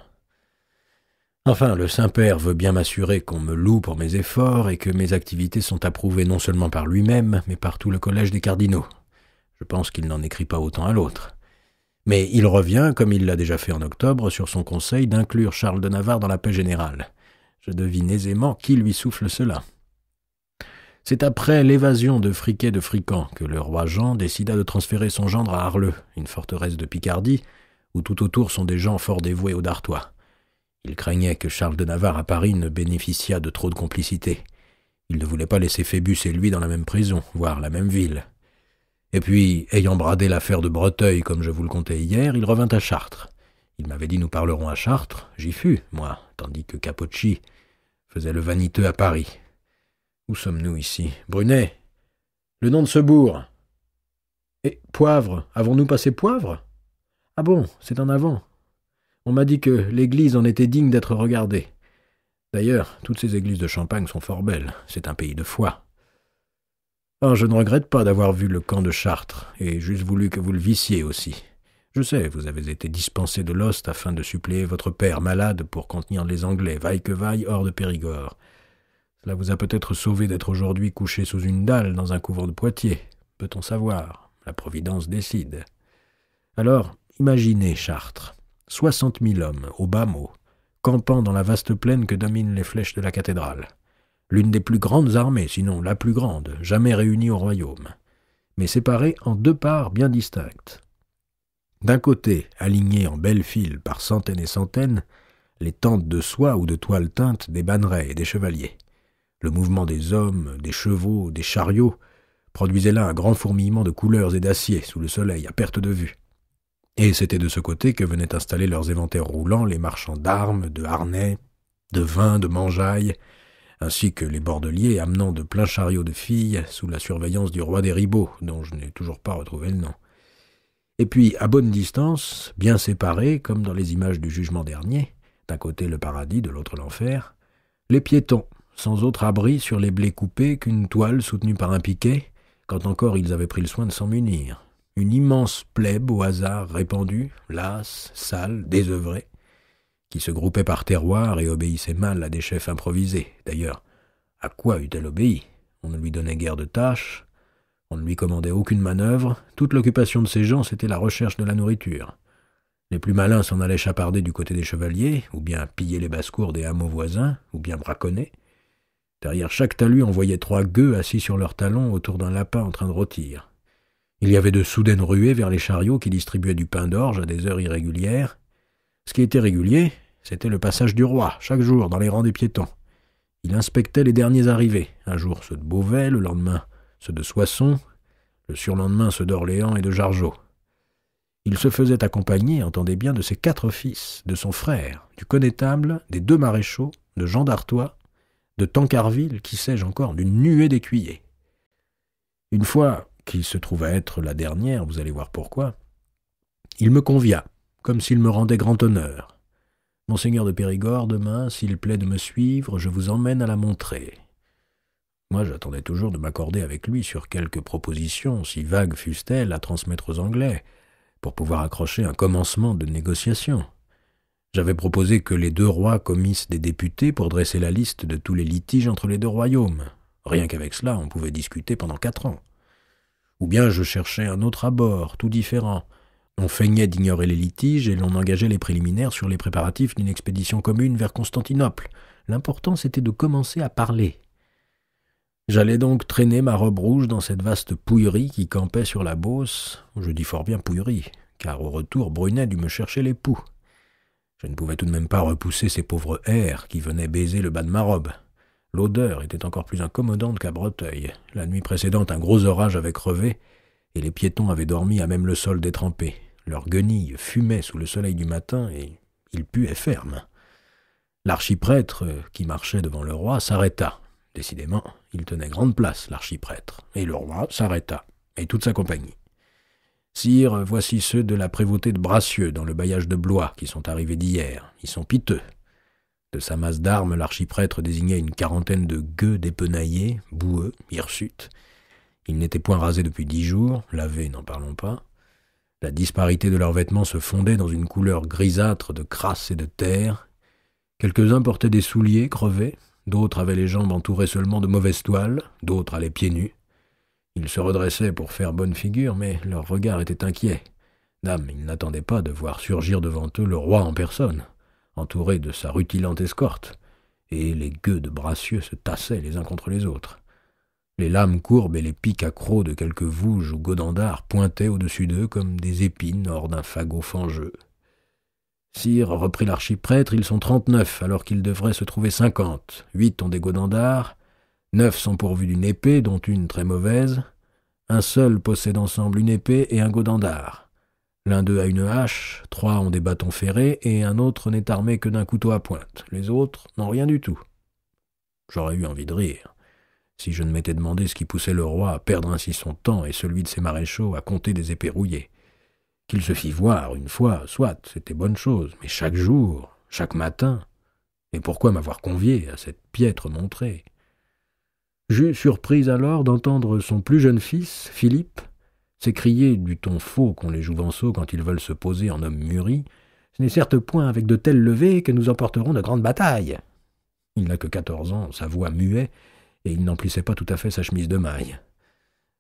Enfin, le Saint-Père veut bien m'assurer qu'on me loue pour mes efforts et que mes activités sont approuvées non seulement par lui-même, mais par tout le collège des cardinaux. Je pense qu'il n'en écrit pas autant à l'autre. Mais il revient, comme il l'a déjà fait en octobre, sur son conseil d'inclure Charles de Navarre dans la paix générale. Je devine aisément qui lui souffle cela. C'est après l'évasion de Friquet de Frican que le roi Jean décida de transférer son gendre à Arleux, une forteresse de Picardie, où tout autour sont des gens fort dévoués aux Dartois. Il craignait que Charles de Navarre à Paris ne bénéficiât de trop de complicité. Il ne voulait pas laisser Phébus et lui dans la même prison, voire la même ville. Et puis, ayant bradé l'affaire de Breteuil, comme je vous le contais hier, il revint à Chartres. Il m'avait dit « Nous parlerons à Chartres ». J'y fus, moi, tandis que Capocci faisait le vaniteux à Paris. Où sommes-nous ici? Brunet? Le nom de ce bourg? Et Poivre? Avons-nous passé Poivre? Ah bon, c'est en avant. On m'a dit que l'église en était digne d'être regardée. D'ailleurs, toutes ces églises de Champagne sont fort belles. C'est un pays de foi. Oh, je ne regrette pas d'avoir vu le camp de Chartres, et j'eusse voulu que vous le vissiez aussi. Je sais, vous avez été dispensé de l'ost afin de suppléer votre père malade pour contenir les Anglais, vaille que vaille, hors de Périgord. Cela vous a peut-être sauvé d'être aujourd'hui couché sous une dalle dans un couvent de Poitiers. Peut-on savoir? La Providence décide. Alors, imaginez Chartres. 60 000 hommes, au bas mot, campant dans la vaste plaine que dominent les flèches de la cathédrale. L'une des plus grandes armées, sinon la plus grande, jamais réunie au royaume, mais séparée en deux parts bien distinctes. D'un côté, alignées en belles files par centaines et centaines, les tentes de soie ou de toile teinte des bannerets et des chevaliers. Le mouvement des hommes, des chevaux, des chariots produisait là un grand fourmillement de couleurs et d'acier sous le soleil à perte de vue. Et c'était de ce côté que venaient installer leurs éventaires roulants les marchands d'armes, de harnais, de vin, de mangeailles, ainsi que les bordeliers amenant de pleins chariots de filles sous la surveillance du roi des Ribauds, dont je n'ai toujours pas retrouvé le nom. Et puis, à bonne distance, bien séparés, comme dans les images du jugement dernier, d'un côté le paradis, de l'autre l'enfer, les piétons, sans autre abri sur les blés coupés qu'une toile soutenue par un piquet, quand encore ils avaient pris le soin de s'en munir. Une immense plèbe au hasard répandue, lasse, sale, désœuvrée, qui se groupait par terroir et obéissait mal à des chefs improvisés. D'ailleurs, à quoi eût-elle obéi? On ne lui donnait guère de tâches, on ne lui commandait aucune manœuvre, toute l'occupation de ces gens, c'était la recherche de la nourriture. Les plus malins s'en allaient chaparder du côté des chevaliers, ou bien piller les basses-cours des hameaux voisins, ou bien braconner. Derrière chaque talus, on voyait 3 gueux assis sur leurs talons autour d'un lapin en train de rôtir. Il y avait de soudaines ruées vers les chariots qui distribuaient du pain d'orge à des heures irrégulières. Ce qui était régulier, c'était le passage du roi, chaque jour, dans les rangs des piétons. Il inspectait les derniers arrivés, un jour ceux de Beauvais, le lendemain ceux de Soissons, le surlendemain ceux d'Orléans et de Jargeau. Il se faisait accompagner, entendez bien, de ses 4 fils, de son frère, du connétable, des 2 maréchaux, de Jean d'Artois, de Tancarville, qui sais-je encore, d'une nuée d'écuyers. Une fois qu'il se trouva être la dernière, vous allez voir pourquoi, il me convia, comme s'il me rendait grand honneur. « Monseigneur de Périgord, demain, s'il plaît de me suivre, je vous emmène à la Montrée. Moi, j'attendais toujours de m'accorder avec lui sur quelques propositions, si vagues fussent-elles, à transmettre aux Anglais, pour pouvoir accrocher un commencement de négociation. J'avais proposé que les 2 rois commissent des députés pour dresser la liste de tous les litiges entre les 2 royaumes. Rien qu'avec cela, on pouvait discuter pendant 4 ans. Ou bien je cherchais un autre abord, tout différent. On feignait d'ignorer les litiges et l'on engageait les préliminaires sur les préparatifs d'une expédition commune vers Constantinople. L'important, c'était de commencer à parler. J'allais donc traîner ma robe rouge dans cette vaste pouillerie qui campait sur la Beauce. Je dis fort bien pouillerie, car au retour, Brunet dut me chercher les poux. Je ne pouvais tout de même pas repousser ces pauvres airs qui venaient baiser le bas de ma robe. L'odeur était encore plus incommodante qu'à Breteuil. La nuit précédente, un gros orage avait crevé, et les piétons avaient dormi à même le sol détrempé. Leurs guenilles fumaient sous le soleil du matin, et ils puaient ferme. L'archiprêtre, qui marchait devant le roi, s'arrêta. Décidément, il tenait grande place, l'archiprêtre, et le roi s'arrêta, et toute sa compagnie. « Sire, voici ceux de la prévôté de Bracieux, dans le bailliage de Blois, qui sont arrivés d'hier. Ils sont piteux. » De sa masse d'armes, l'archiprêtre désignait une 40aine de gueux dépenaillés, boueux, hirsutes. Ils n'étaient point rasés depuis 10 jours, lavés, n'en parlons pas. La disparité de leurs vêtements se fondait dans une couleur grisâtre de crasse et de terre. Quelques-uns portaient des souliers crevés, d'autres avaient les jambes entourées seulement de mauvaises toiles, d'autres allaient pieds nus. Ils se redressaient pour faire bonne figure, mais leur regard était inquiet. Dame, ils n'attendaient pas de voir surgir devant eux le roi en personne, entouré de sa rutilante escorte, et les gueux de Bracieux se tassaient les uns contre les autres. Les lames courbes et les pics à crocs de quelques Vouges ou Godendard pointaient au-dessus d'eux comme des épines hors d'un fagot fangeux. « Sire, reprit l'archiprêtre, ils sont 39, alors qu'ils devraient se trouver 50. 8 ont des Godendard, 9 sont pourvus d'une épée, dont une très mauvaise. Un seul possède ensemble une épée et un Godendard. L'un d'eux a une hache, 3 ont des bâtons ferrés, et un autre n'est armé que d'un couteau à pointe. Les autres n'ont rien du tout. » J'aurais eu envie de rire, si je ne m'étais demandé ce qui poussait le roi à perdre ainsi son temps et celui de ses maréchaux à compter des épées rouillées. Qu'il se fît voir une fois, soit, c'était bonne chose, mais chaque jour, chaque matin, et pourquoi m'avoir convié à cette piètre montrée? J'eus surprise alors d'entendre son plus jeune fils, Philippe, s'écrier du ton faux qu'ont les jouvenceaux quand ils veulent se poser en hommes mûris. « Ce n'est certes point avec de telles levées que nous emporterons de grandes batailles. » Il n'a que 14 ans, sa voix muait, et il n'emplissait pas tout à fait sa chemise de maille.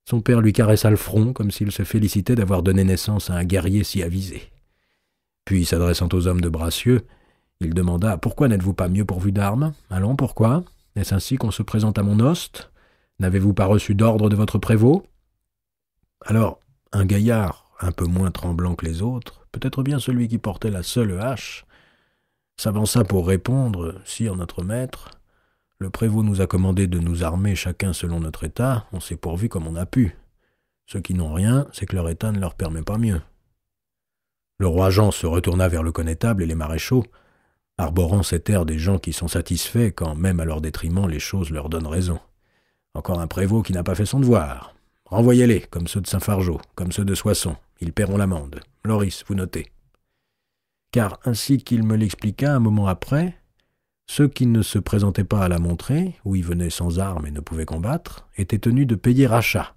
Son père lui caressa le front comme s'il se félicitait d'avoir donné naissance à un guerrier si avisé. Puis, s'adressant aux hommes de Bracieux, il demanda « Pourquoi n'êtes-vous pas mieux pourvus d'armes? Allons, pourquoi? Est-ce ainsi qu'on se présente à mon oste? N'avez-vous pas reçu d'ordre de votre prévôt ?» Alors, un gaillard, un peu moins tremblant que les autres, peut-être bien celui qui portait la seule hache, s'avança pour répondre « Sire notre maître, le prévôt nous a commandé de nous armer chacun selon notre état, on s'est pourvu comme on a pu. Ceux qui n'ont rien, c'est que leur état ne leur permet pas mieux. » Le roi Jean se retourna vers le connétable et les maréchaux, arborant cet air des gens qui sont satisfaits quand, même à leur détriment, les choses leur donnent raison. Encore un prévôt qui n'a pas fait son devoir. Renvoyez-les, comme ceux de Saint-Fargeau, comme ceux de Soissons. Ils paieront l'amende. Loris, vous notez. Car, ainsi qu'il me l'expliqua un moment après, ceux qui ne se présentaient pas à la montrée, où ils venaient sans armes et ne pouvaient combattre, étaient tenus de payer rachat.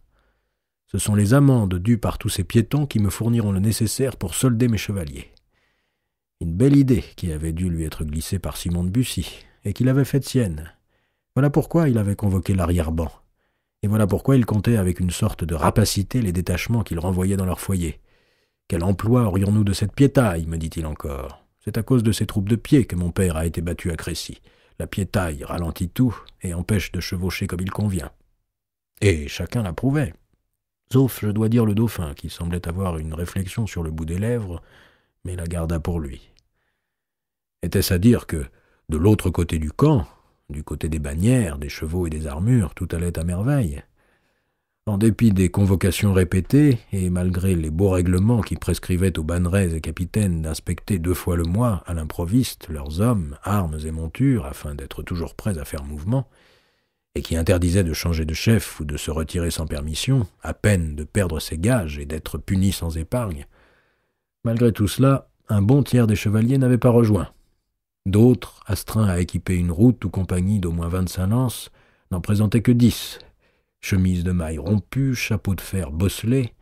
Ce sont les amendes dues par tous ces piétons qui me fourniront le nécessaire pour solder mes chevaliers. Une belle idée qui avait dû lui être glissée par Simon de Bussy, et qu'il avait faite sienne. Voilà pourquoi il avait convoqué l'arrière-ban. Et voilà pourquoi il comptait avec une sorte de rapacité les détachements qu'il renvoyait dans leur foyer. « Quel emploi aurions-nous de cette piétaille ?» me dit-il encore. « C'est à cause de ces troupes de pied que mon père a été battu à Crécy. La piétaille ralentit tout et empêche de chevaucher comme il convient. » Et chacun l'approuvait. Sauf, je dois dire, le dauphin, qui semblait avoir une réflexion sur le bout des lèvres, mais la garda pour lui. Était-ce à dire que, de l'autre côté du camp, du côté des bannières, des chevaux et des armures, tout allait à merveille? En dépit des convocations répétées, et malgré les beaux règlements qui prescrivaient aux bannerets et capitaines d'inspecter 2 fois le mois, à l'improviste, leurs hommes, armes et montures, afin d'être toujours prêts à faire mouvement, et qui interdisaient de changer de chef ou de se retirer sans permission, à peine de perdre ses gages et d'être punis sans épargne, malgré tout cela, un bon tiers des chevaliers n'avaient pas rejoint. D'autres, astreints à équiper une route ou compagnie d'au moins 25 lances, n'en présentait que 10. Chemise de mailles rompue, chapeau de fer bosselé,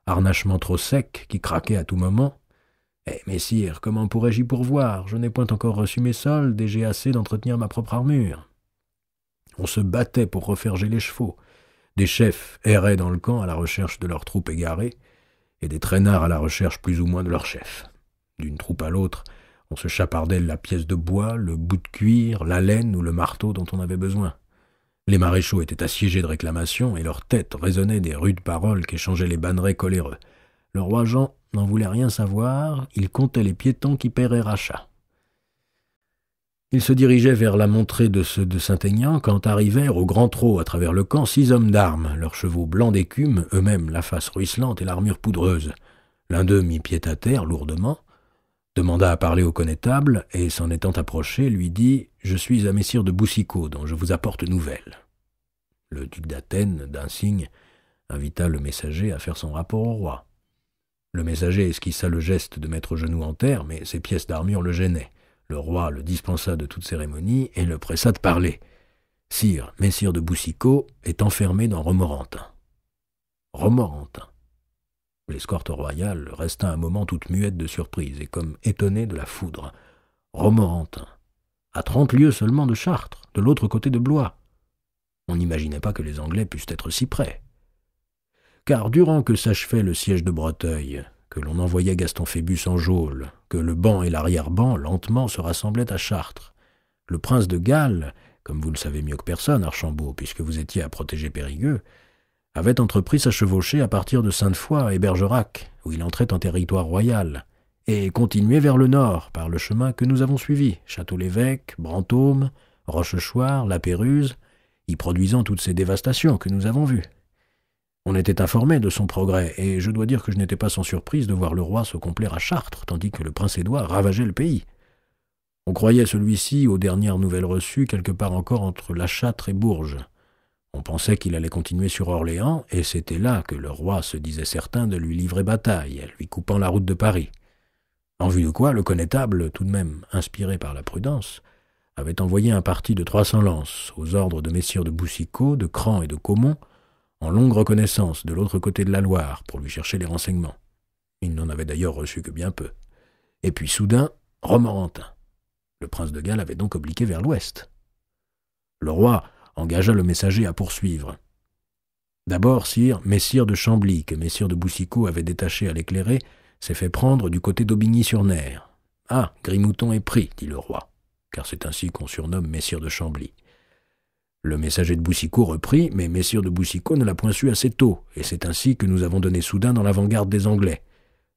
harnachement trop sec qui craquait à tout moment. « Eh, messire, comment pourrais-je y pourvoir? Je n'ai point encore reçu mes soldes et j'ai assez d'entretenir ma propre armure. » On se battait pour referger les chevaux. Des chefs erraient dans le camp à la recherche de leurs troupes égarées, et des traînards à la recherche plus ou moins de leur chef. D'une troupe à l'autre, on se chapardait la pièce de bois, le bout de cuir, la laine ou le marteau dont on avait besoin. Les maréchaux étaient assiégés de réclamations, et leurs têtes résonnaient des rudes paroles qu'échangeaient les bannerets coléreux. Le roi Jean n'en voulait rien savoir, il comptait les piétons qui paieraient rachat. Il se dirigeait vers la montrée de ceux de Saint-Aignan quand arrivèrent au grand trot à travers le camp 6 hommes d'armes, leurs chevaux blancs d'écume, eux-mêmes la face ruisselante et l'armure poudreuse. L'un d'eux mit pied à terre lourdement, demanda à parler au connétable, et s'en étant approché, lui dit « Je suis à messire de Boucicaut, dont je vous apporte nouvelle. » Le duc d'Athènes, d'un signe, invita le messager à faire son rapport au roi. Le messager esquissa le geste de mettre genou en terre, mais ses pièces d'armure le gênaient. Le roi le dispensa de toute cérémonie et le pressa de parler. « Sire, messire de Boucicaut est enfermé dans Romorantin. » Romorantin. L'escorte royale resta un moment toute muette de surprise et comme étonnée de la foudre. Romorantin. À 30 lieues seulement de Chartres, de l'autre côté de Blois. On n'imaginait pas que les Anglais pussent être si près. Car durant que s'achevait le siège de Breteuil, que l'on envoyait Gaston Phébus en geôle, que le ban et l'arrière-ban lentement se rassemblaient à Chartres, le prince de Galles, comme vous le savez mieux que personne, Archambault, puisque vous étiez à protéger Périgueux, avait entrepris sa chevauchée à partir de Sainte-Foy et Bergerac, où il entrait en territoire royal, et continuait vers le nord, par le chemin que nous avons suivi, Château-l'Évêque, Brantôme, Rochechouart, La Péruse, y produisant toutes ces dévastations que nous avons vues. On était informé de son progrès, et je dois dire que je n'étais pas sans surprise de voir le roi se complaire à Chartres, tandis que le prince Édouard ravageait le pays. On croyait celui-ci, aux dernières nouvelles reçues, quelque part encore entre La Châtre et Bourges. On pensait qu'il allait continuer sur Orléans, et c'était là que le roi se disait certain de lui livrer bataille, lui coupant la route de Paris. En vue de quoi, le connétable, tout de même inspiré par la prudence, avait envoyé un parti de 300 lances, aux ordres de messires de Boucicaut, de Cran et de Caumont, en longue reconnaissance de l'autre côté de la Loire, pour lui chercher les renseignements. Il n'en avait d'ailleurs reçu que bien peu. Et puis soudain, Romorantin. Le prince de Galles avait donc obliqué vers l'ouest. Le roi engagea le messager à poursuivre. D'abord, sire, messire de Chambly, que messire de Boucicaut avait détaché à l'éclairer, s'est fait prendre du côté d'Aubigny-sur-Ner. « Ah, Grimouton est pris, dit le roi, car c'est ainsi qu'on surnomme messire de Chambly. » Le messager de Boucicaut reprit, mais messire de Boucicaut ne l'a point su assez tôt, et c'est ainsi que nous avons donné soudain dans l'avant-garde des Anglais.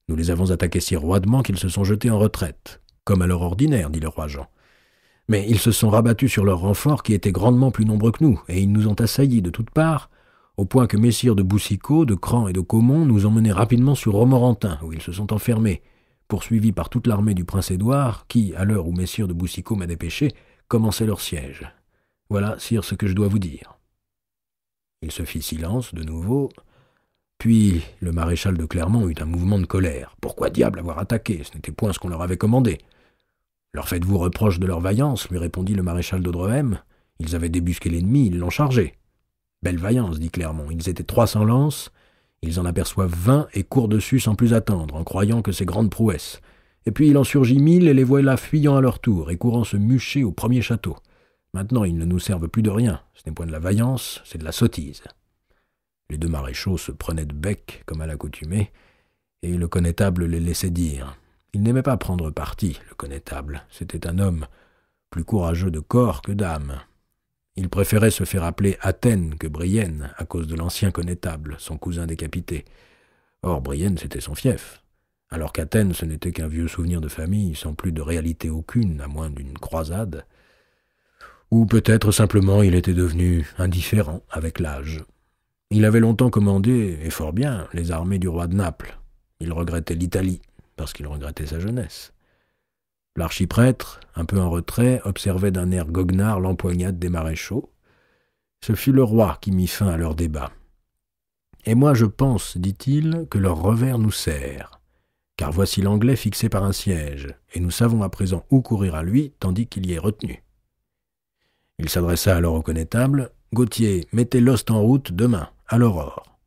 Nous les avons attaqués si roidement qu'ils se sont jetés en retraite, comme à leur ordinaire, dit le roi Jean. Mais ils se sont rabattus sur leurs renforts qui étaient grandement plus nombreux que nous, et ils nous ont assaillis de toutes parts, au point que messire de Boucicaut, de Cran et de Caumont nous ont menés rapidement sur Romorantin, où ils se sont enfermés, poursuivis par toute l'armée du prince Édouard, qui, à l'heure où messire de Boucicaut m'a dépêché, commençait leur siège. Voilà, sire, ce que je dois vous dire. Il se fit silence de nouveau, puis le maréchal de Clermont eut un mouvement de colère. Pourquoi diable avoir attaqué? Ce n'était point ce qu'on leur avait commandé. Leur faites-vous reproche de leur vaillance, lui répondit le maréchal d'Audrehem. Ils avaient débusqué l'ennemi, ils l'ont chargé. Belle vaillance, dit Clermont. Ils étaient 300 lances, ils en aperçoivent 20 et courent dessus sans plus attendre, en croyant que c'est grande prouesse. Et puis il en surgit 1000 et les voilà fuyant à leur tour et courant se mûcher au premier château. Maintenant, ils ne nous servent plus de rien. Ce n'est point de la vaillance, c'est de la sottise. Les deux maréchaux se prenaient de bec, comme à l'accoutumée, et le connétable les laissait dire. Il n'aimait pas prendre parti, le connétable. C'était un homme plus courageux de corps que d'âme. Il préférait se faire appeler Athènes que Brienne, à cause de l'ancien connétable, son cousin décapité. Or, Brienne, c'était son fief, alors qu'Athènes, ce n'était qu'un vieux souvenir de famille, sans plus de réalité aucune, à moins d'une croisade. Ou peut-être simplement il était devenu indifférent avec l'âge. Il avait longtemps commandé, et fort bien, les armées du roi de Naples. Il regrettait l'Italie, parce qu'il regrettait sa jeunesse. L'archiprêtre, un peu en retrait, observait d'un air goguenard l'empoignade des maréchaux. Ce fut le roi qui mit fin à leur débat. « Et moi je pense, dit-il, que leur revers nous sert, car voici l'Anglais fixé par un siège, et nous savons à présent où courir à lui, tandis qu'il y est retenu. » Il s'adressa alors au connétable. « Gauthier, mettez l'Ost en route demain, à l'aurore.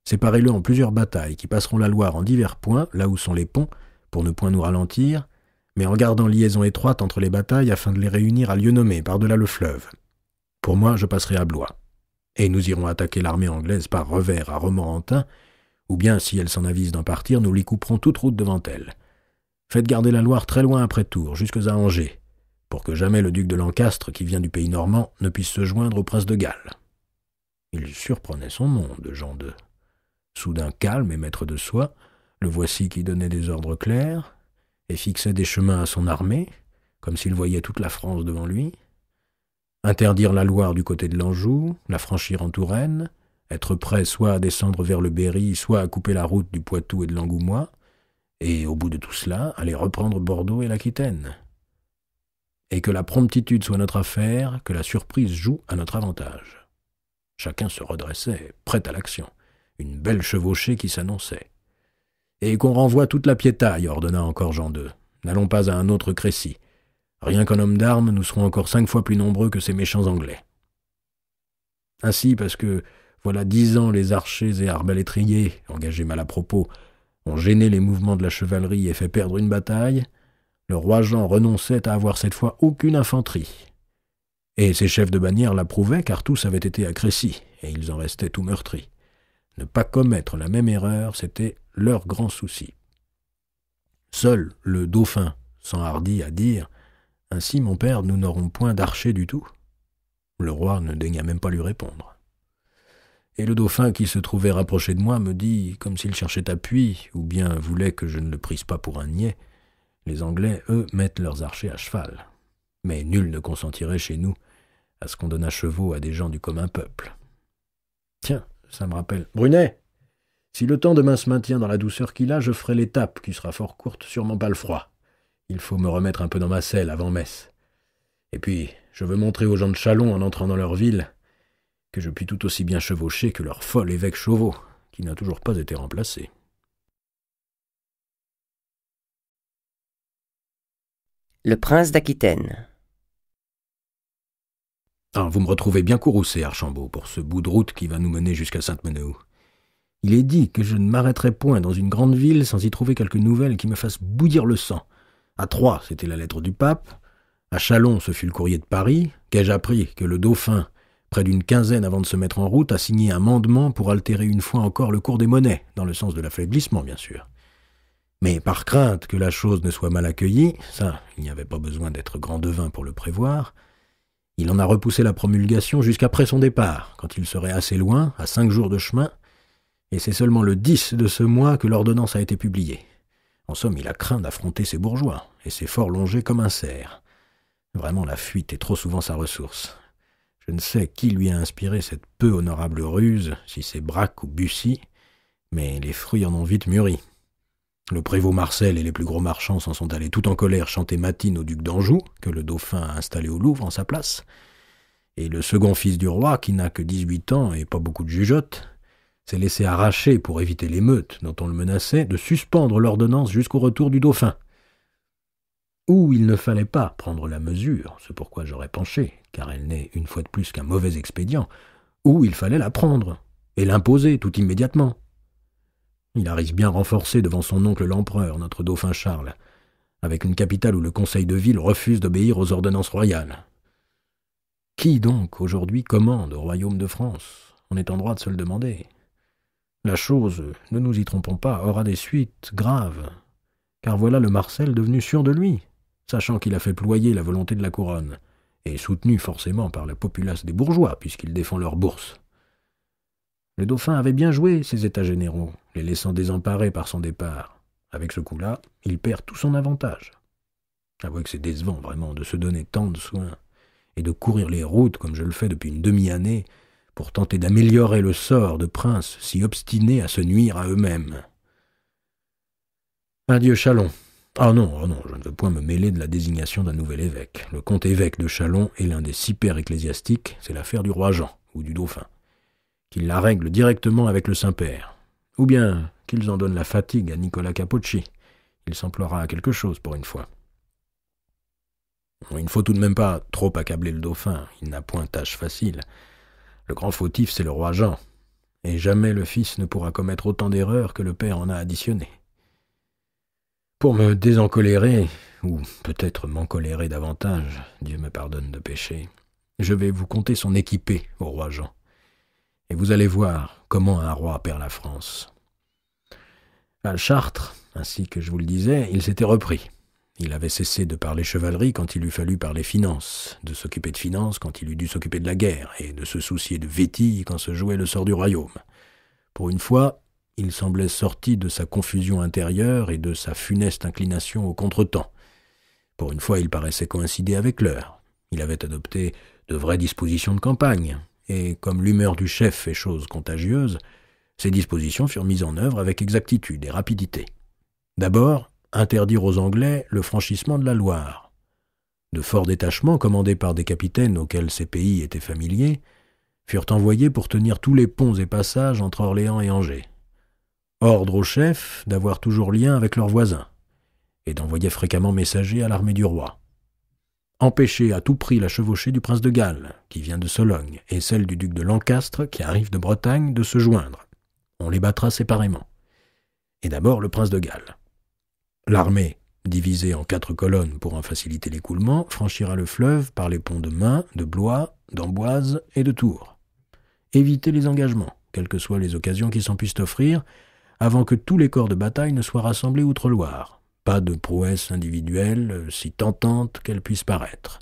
Séparez-le en plusieurs batailles qui passeront la Loire en divers points, là où sont les ponts, pour ne point nous ralentir, mais en gardant liaison étroite entre les batailles afin de les réunir à lieu nommé, par-delà le fleuve. Pour moi, je passerai à Blois. Et nous irons attaquer l'armée anglaise par revers à Romorantin, ou bien, si elle s'en avise d'en partir, nous lui couperons toute route devant elle. Faites garder la Loire très loin après Tours, jusque à Angers, pour que jamais le duc de Lancastre, qui vient du pays normand, ne puisse se joindre au prince de Galles. Il surprenait son nom, de Jean II. Soudain calme et maître de soi, le voici qui donnait des ordres clairs, et fixait des chemins à son armée, comme s'il voyait toute la France devant lui. Interdire la Loire du côté de l'Anjou, la franchir en Touraine, être prêt soit à descendre vers le Berry, soit à couper la route du Poitou et de l'Angoumois, et, au bout de tout cela, aller reprendre Bordeaux et l'Aquitaine. Et que la promptitude soit notre affaire, que la surprise joue à notre avantage. Chacun se redressait, prêt à l'action, une belle chevauchée qui s'annonçait. Et qu'on renvoie toute la piétaille, ordonna encore Jean II. N'allons pas à un autre Crécy. Rien qu'en hommes d'armes, nous serons encore 5 fois plus nombreux que ces méchants Anglais. Ainsi, parce que, voilà 10 ans, les archers et arbalétriers, engagés mal à propos, ont gêné les mouvements de la chevalerie et fait perdre une bataille, le roi Jean renonçait à avoir cette fois aucune infanterie. Et ses chefs de bannière l'approuvaient, car tous avaient été à Crécy, et ils en restaient tout meurtris. Ne pas commettre la même erreur, c'était leur grand souci. Seul le dauphin s'enhardit à dire « Ainsi, mon père, nous n'aurons point d'archer du tout ». Le roi ne daigna même pas lui répondre. Et le dauphin, qui se trouvait rapproché de moi, me dit, comme s'il cherchait appui, ou bien voulait que je ne le prisse pas pour un niais, « Les Anglais, eux, mettent leurs archers à cheval. Mais nul ne consentirait chez nous à ce qu'on donnât chevaux à des gens du commun peuple. » Tiens, ça me rappelle. Brunet, si le temps demain se maintient dans la douceur qu'il a, je ferai l'étape, qui sera fort courte, sûrement pas le froid. Il faut me remettre un peu dans ma selle avant messe. Et puis, je veux montrer aux gens de Châlons, en entrant dans leur ville, que je puis tout aussi bien chevaucher que leur fol évêque Chauveau, qui n'a toujours pas été remplacé. Le prince d'Aquitaine. Ah, vous me retrouvez bien courroucé, Archambault, pour ce bout de route qui va nous mener jusqu'à Sainte-Menehould. Il est dit que je ne m'arrêterai point dans une grande ville sans y trouver quelque nouvelle qui me fasse bouillir le sang. À Troyes, c'était la lettre du pape. À Châlons, ce fut le courrier de Paris, qu'ai-je appris que le dauphin, près d'une quinzaine avant de se mettre en route, a signé un mandement pour altérer une fois encore le cours des monnaies, dans le sens de l'affaiblissement, bien sûr. Mais par crainte que la chose ne soit mal accueillie, ça, il n'y avait pas besoin d'être grand devin pour le prévoir, il en a repoussé la promulgation jusqu'après son départ, quand il serait assez loin, à 5 jours de chemin, et c'est seulement le 10 de ce mois que l'ordonnance a été publiée. En somme, il a craint d'affronter ses bourgeois, et s'est fort longé comme un cerf. Vraiment, la fuite est trop souvent sa ressource. Je ne sais qui lui a inspiré cette peu honorable ruse, si c'est Braque ou Bussy, mais les fruits en ont vite mûri. Le prévôt Marcel et les plus gros marchands s'en sont allés tout en colère chanter matine au duc d'Anjou, que le dauphin a installé au Louvre en sa place, et le second fils du roi, qui n'a que 18 ans et pas beaucoup de jugeote, s'est laissé arracher, pour éviter l'émeute dont on le menaçait, de suspendre l'ordonnance jusqu'au retour du dauphin. Ou il ne fallait pas prendre la mesure, c'est pourquoi j'aurais penché, car elle n'est une fois de plus qu'un mauvais expédient, ou il fallait la prendre, et l'imposer tout immédiatement. Il a risque bien renforcé devant son oncle l'empereur, notre dauphin Charles, avec une capitale où le conseil de ville refuse d'obéir aux ordonnances royales. Qui donc, aujourd'hui, commande au royaume de France? On est en droit de se le demander. La chose, ne nous y trompons pas, aura des suites graves, car voilà le Marcel devenu sûr de lui, sachant qu'il a fait ployer la volonté de la couronne, et soutenu forcément par la populace des bourgeois, puisqu'il défend leur bourse. Le dauphin avait bien joué ses états généraux, les laissant désemparés par son départ. Avec ce coup-là, il perd tout son avantage. Avouez que c'est décevant, vraiment, de se donner tant de soins, et de courir les routes, comme je le fais depuis une demi-année, pour tenter d'améliorer le sort de princes si obstinés à se nuire à eux-mêmes. Adieu Châlons. Ah non, je ne veux point me mêler de la désignation d'un nouvel évêque. Le comte évêque de Châlons est l'un des 6 pairs ecclésiastiques, c'est l'affaire du roi Jean, ou du dauphin. Qu'il la règle directement avec le Saint-Père, ou bien qu'ils en donnent la fatigue à Nicolas Capocci. Il s'emploiera à quelque chose pour une fois. Il ne faut tout de même pas trop accabler le dauphin, il n'a point tâche facile. Le grand fautif, c'est le roi Jean, et jamais le fils ne pourra commettre autant d'erreurs que le père en a additionné. Pour me désencolérer, ou peut-être m'encolérer davantage, Dieu me pardonne de pécher, je vais vous conter son équipée au roi Jean, et vous allez voir comment un roi perd la France. À Chartres, ainsi que je vous le disais, il s'était repris. Il avait cessé de parler chevalerie quand il eût fallu parler finances, de s'occuper de finances quand il eût dû s'occuper de la guerre, et de se soucier de Vétille quand se jouait le sort du royaume. Pour une fois, il semblait sorti de sa confusion intérieure et de sa funeste inclination au contretemps. Pour une fois, il paraissait coïncider avec l'heure. Il avait adopté de vraies dispositions de campagne, et comme l'humeur du chef est chose contagieuse, ces dispositions furent mises en œuvre avec exactitude et rapidité. D'abord, interdire aux Anglais le franchissement de la Loire. De forts détachements, commandés par des capitaines auxquels ces pays étaient familiers, furent envoyés pour tenir tous les ponts et passages entre Orléans et Angers. Ordre aux chefs d'avoir toujours lien avec leurs voisins, et d'envoyer fréquemment messagers à l'armée du roi. Empêcher à tout prix la chevauchée du prince de Galles, qui vient de Sologne, et celle du duc de Lancastre, qui arrive de Bretagne, de se joindre. On les battra séparément. Et d'abord le prince de Galles. L'armée, divisée en 4 colonnes pour en faciliter l'écoulement, franchira le fleuve par les ponts de Main, de Blois, d'Amboise et de Tours. Éviter les engagements, quelles que soient les occasions qui s'en puissent offrir, avant que tous les corps de bataille ne soient rassemblés outre-Loire. Pas de prouesse individuelle, si tentante qu'elle puisse paraître.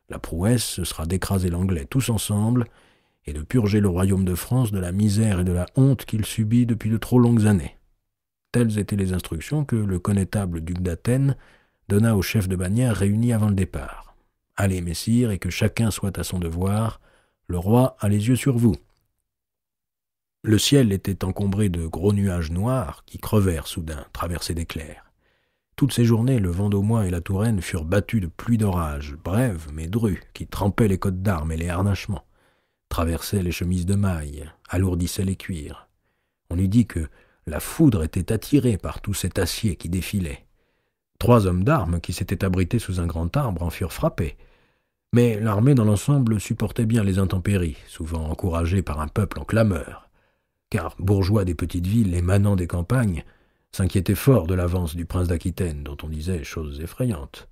La prouesse, ce sera d'écraser l'Anglais tous ensemble et de purger le royaume de France de la misère et de la honte qu'il subit depuis de trop longues années. Telles étaient les instructions que le connétable duc d'Athènes donna aux chefs de bannière réunis avant le départ. « Allez, messire, et que chacun soit à son devoir. Le roi a les yeux sur vous. » Le ciel était encombré de gros nuages noirs qui crevèrent soudain, traversés d'éclairs. Toutes ces journées, le Vendômois et la Touraine furent battus de pluies d'orage, brèves mais drues, qui trempaient les cottes d'armes et les harnachements, traversaient les chemises de mailles, alourdissaient les cuirs. On eût dit que la foudre était attirée par tout cet acier qui défilait. 3 hommes d'armes qui s'étaient abrités sous un grand arbre en furent frappés. Mais l'armée dans l'ensemble supportait bien les intempéries, souvent encouragée par un peuple en clameur. Car, bourgeois des petites villes et manants des campagnes, s'inquiétaient fort de l'avance du prince d'Aquitaine, dont on disait choses effrayantes.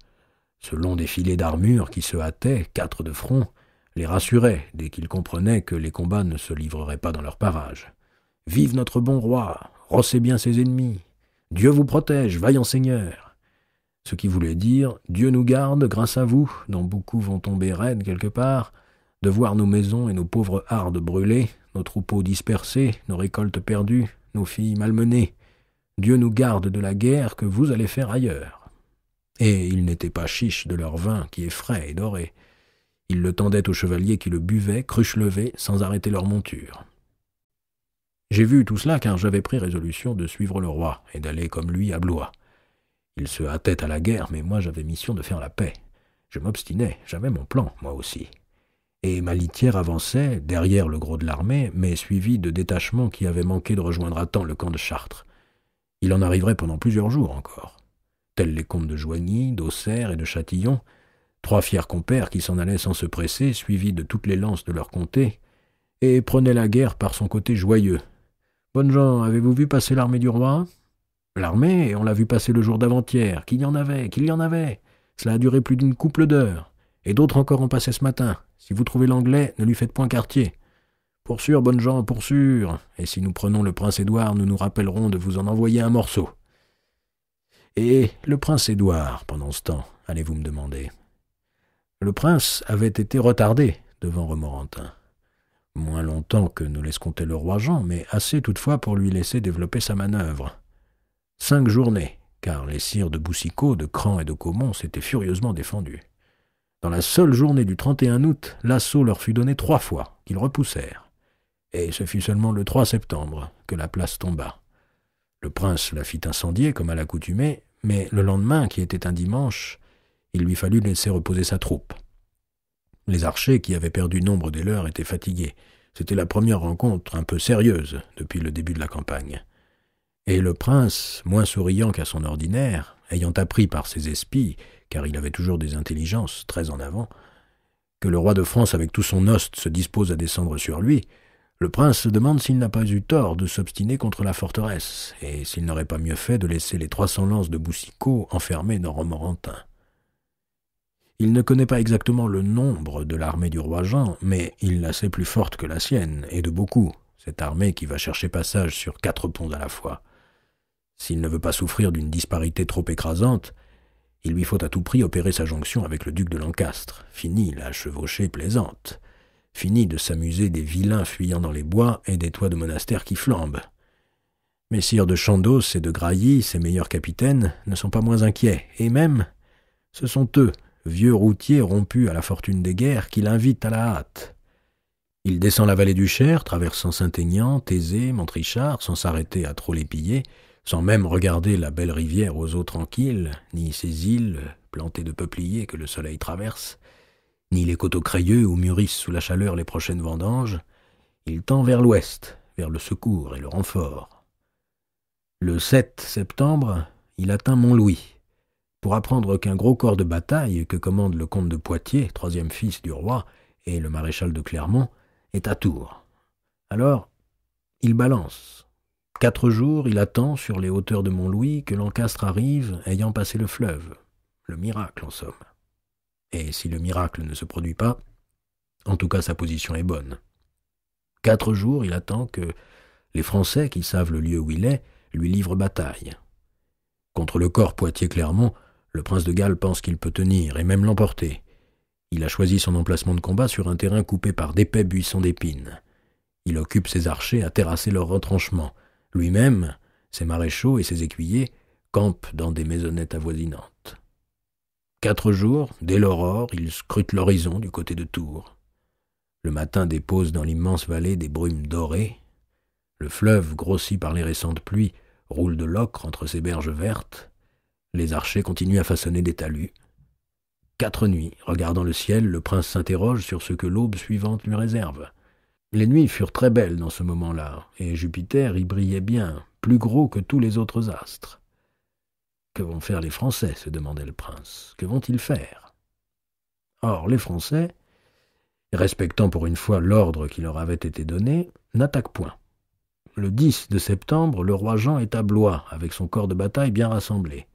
Ce long défilé d'armures qui se hâtait, 4 de front, les rassurait dès qu'ils comprenaient que les combats ne se livreraient pas dans leur parage. « Vive notre bon roi, rossez bien ses ennemis, Dieu vous protège, vaillant seigneur !» Ce qui voulait dire « Dieu nous garde, grâce à vous, dont beaucoup vont tomber raides quelque part, de voir nos maisons et nos pauvres hardes brûlées, nos troupeaux dispersés, nos récoltes perdues, nos filles malmenées. Dieu nous garde de la guerre que vous allez faire ailleurs. » Et ils n'étaient pas chiches de leur vin qui est frais et doré. Ils le tendaient aux chevaliers qui le buvaient, cruche levée, sans arrêter leur monture. J'ai vu tout cela car j'avais pris résolution de suivre le roi et d'aller comme lui à Blois. Il se hâtait à la guerre, mais moi j'avais mission de faire la paix. Je m'obstinais, j'avais mon plan, moi aussi. Et ma litière avançait, derrière le gros de l'armée, mais suivie de détachements qui avaient manqué de rejoindre à temps le camp de Chartres. Il en arriverait pendant plusieurs jours encore. Tels les comtes de Joigny, d'Auxerre et de Châtillon, 3 fiers compères qui s'en allaient sans se presser, suivis de toutes les lances de leur comté, et prenaient la guerre par son côté joyeux. « Bonnes gens, avez-vous vu passer l'armée du roi ?»« L'armée, on l'a vu passer le jour d'avant-hier. Qu'il y en avait. Cela a duré plus d'une couple d'heures. Et d'autres encore ont passé ce matin. Si vous trouvez l'Anglais, ne lui faites point quartier. Pour sûr, bonnes gens, pour sûr. Et si nous prenons le prince Édouard, nous nous rappellerons de vous en envoyer un morceau. » Et le prince Édouard, pendant ce temps, allez-vous me demander. Le prince avait été retardé devant Romorantin. Moins longtemps que ne l'escomptait le roi Jean, mais assez toutefois pour lui laisser développer sa manœuvre. 5 journées, car les sires de Boucicaut, de Cran et de Caumont s'étaient furieusement défendus. Dans la seule journée du 31 août, l'assaut leur fut donné 3 fois, qu'ils repoussèrent. Et ce fut seulement le 3 septembre que la place tomba. Le prince la fit incendier comme à l'accoutumée, mais le lendemain, qui était un dimanche, il lui fallut laisser reposer sa troupe. Les archers, qui avaient perdu nombre des leurs, étaient fatigués. C'était la première rencontre un peu sérieuse depuis le début de la campagne. Et le prince, moins souriant qu'à son ordinaire, ayant appris par ses espies, car il avait toujours des intelligences très en avant, que le roi de France avec tout son host se dispose à descendre sur lui, le prince se demande s'il n'a pas eu tort de s'obstiner contre la forteresse, et s'il n'aurait pas mieux fait de laisser les 300 lances de Boucicaut enfermées dans Romorantin. Il ne connaît pas exactement le nombre de l'armée du roi Jean, mais il la sait plus forte que la sienne, et de beaucoup, cette armée qui va chercher passage sur 4 ponts à la fois. S'il ne veut pas souffrir d'une disparité trop écrasante, il lui faut à tout prix opérer sa jonction avec le duc de Lancastre. Fini la chevauchée plaisante. Fini de s'amuser des vilains fuyant dans les bois et des toits de monastères qui flambent. Messire de Chandos et de Grailly, ses meilleurs capitaines, ne sont pas moins inquiets, et même, ce sont eux, vieux routiers rompus à la fortune des guerres, qui l'invitent à la hâte. Il descend la vallée du Cher, traversant Saint-Aignan, Thésée, Montrichard, sans s'arrêter à trop les piller, sans même regarder la belle rivière aux eaux tranquilles, ni ces îles plantées de peupliers que le soleil traverse, ni les coteaux crayeux où mûrissent sous la chaleur les prochaines vendanges. Il tend vers l'ouest, vers le secours et le renfort. Le 7 septembre, il atteint Montlouis, pour apprendre qu'un gros corps de bataille que commande le comte de Poitiers, 3e fils du roi, et le maréchal de Clermont, est à Tours. Alors, il balance. 4 jours, il attend sur les hauteurs de Montlouis que Lancastre arrive, ayant passé le fleuve. Le miracle, en somme. Et si le miracle ne se produit pas, en tout cas sa position est bonne. 4 jours, il attend que les Français, qui savent le lieu où il est, lui livrent bataille. Contre le corps Poitiers-Clermont, le prince de Galles pense qu'il peut tenir, et même l'emporter. Il a choisi son emplacement de combat sur un terrain coupé par d'épais buissons d'épines. Il occupe ses archers à terrasser leurs retranchements. Lui-même, ses maréchaux et ses écuyers campent dans des maisonnettes avoisinantes. 4 jours, dès l'aurore, il scrute l'horizon du côté de Tours. Le matin dépose dans l'immense vallée des brumes dorées. Le fleuve, grossi par les récentes pluies, roule de l'ocre entre ses berges vertes. Les archers continuent à façonner des talus. 4 nuits, regardant le ciel, le prince s'interroge sur ce que l'aube suivante lui réserve. Les nuits furent très belles dans ce moment-là, et Jupiter y brillait bien, plus gros que tous les autres astres. Que vont faire les Français, se demandait le prince. Que vont-ils faire? Or, les Français, respectant pour une fois l'ordre qui leur avait été donné, n'attaquent point. Le 10 de septembre, le roi Jean est à Blois, avec son corps de bataille bien rassemblé.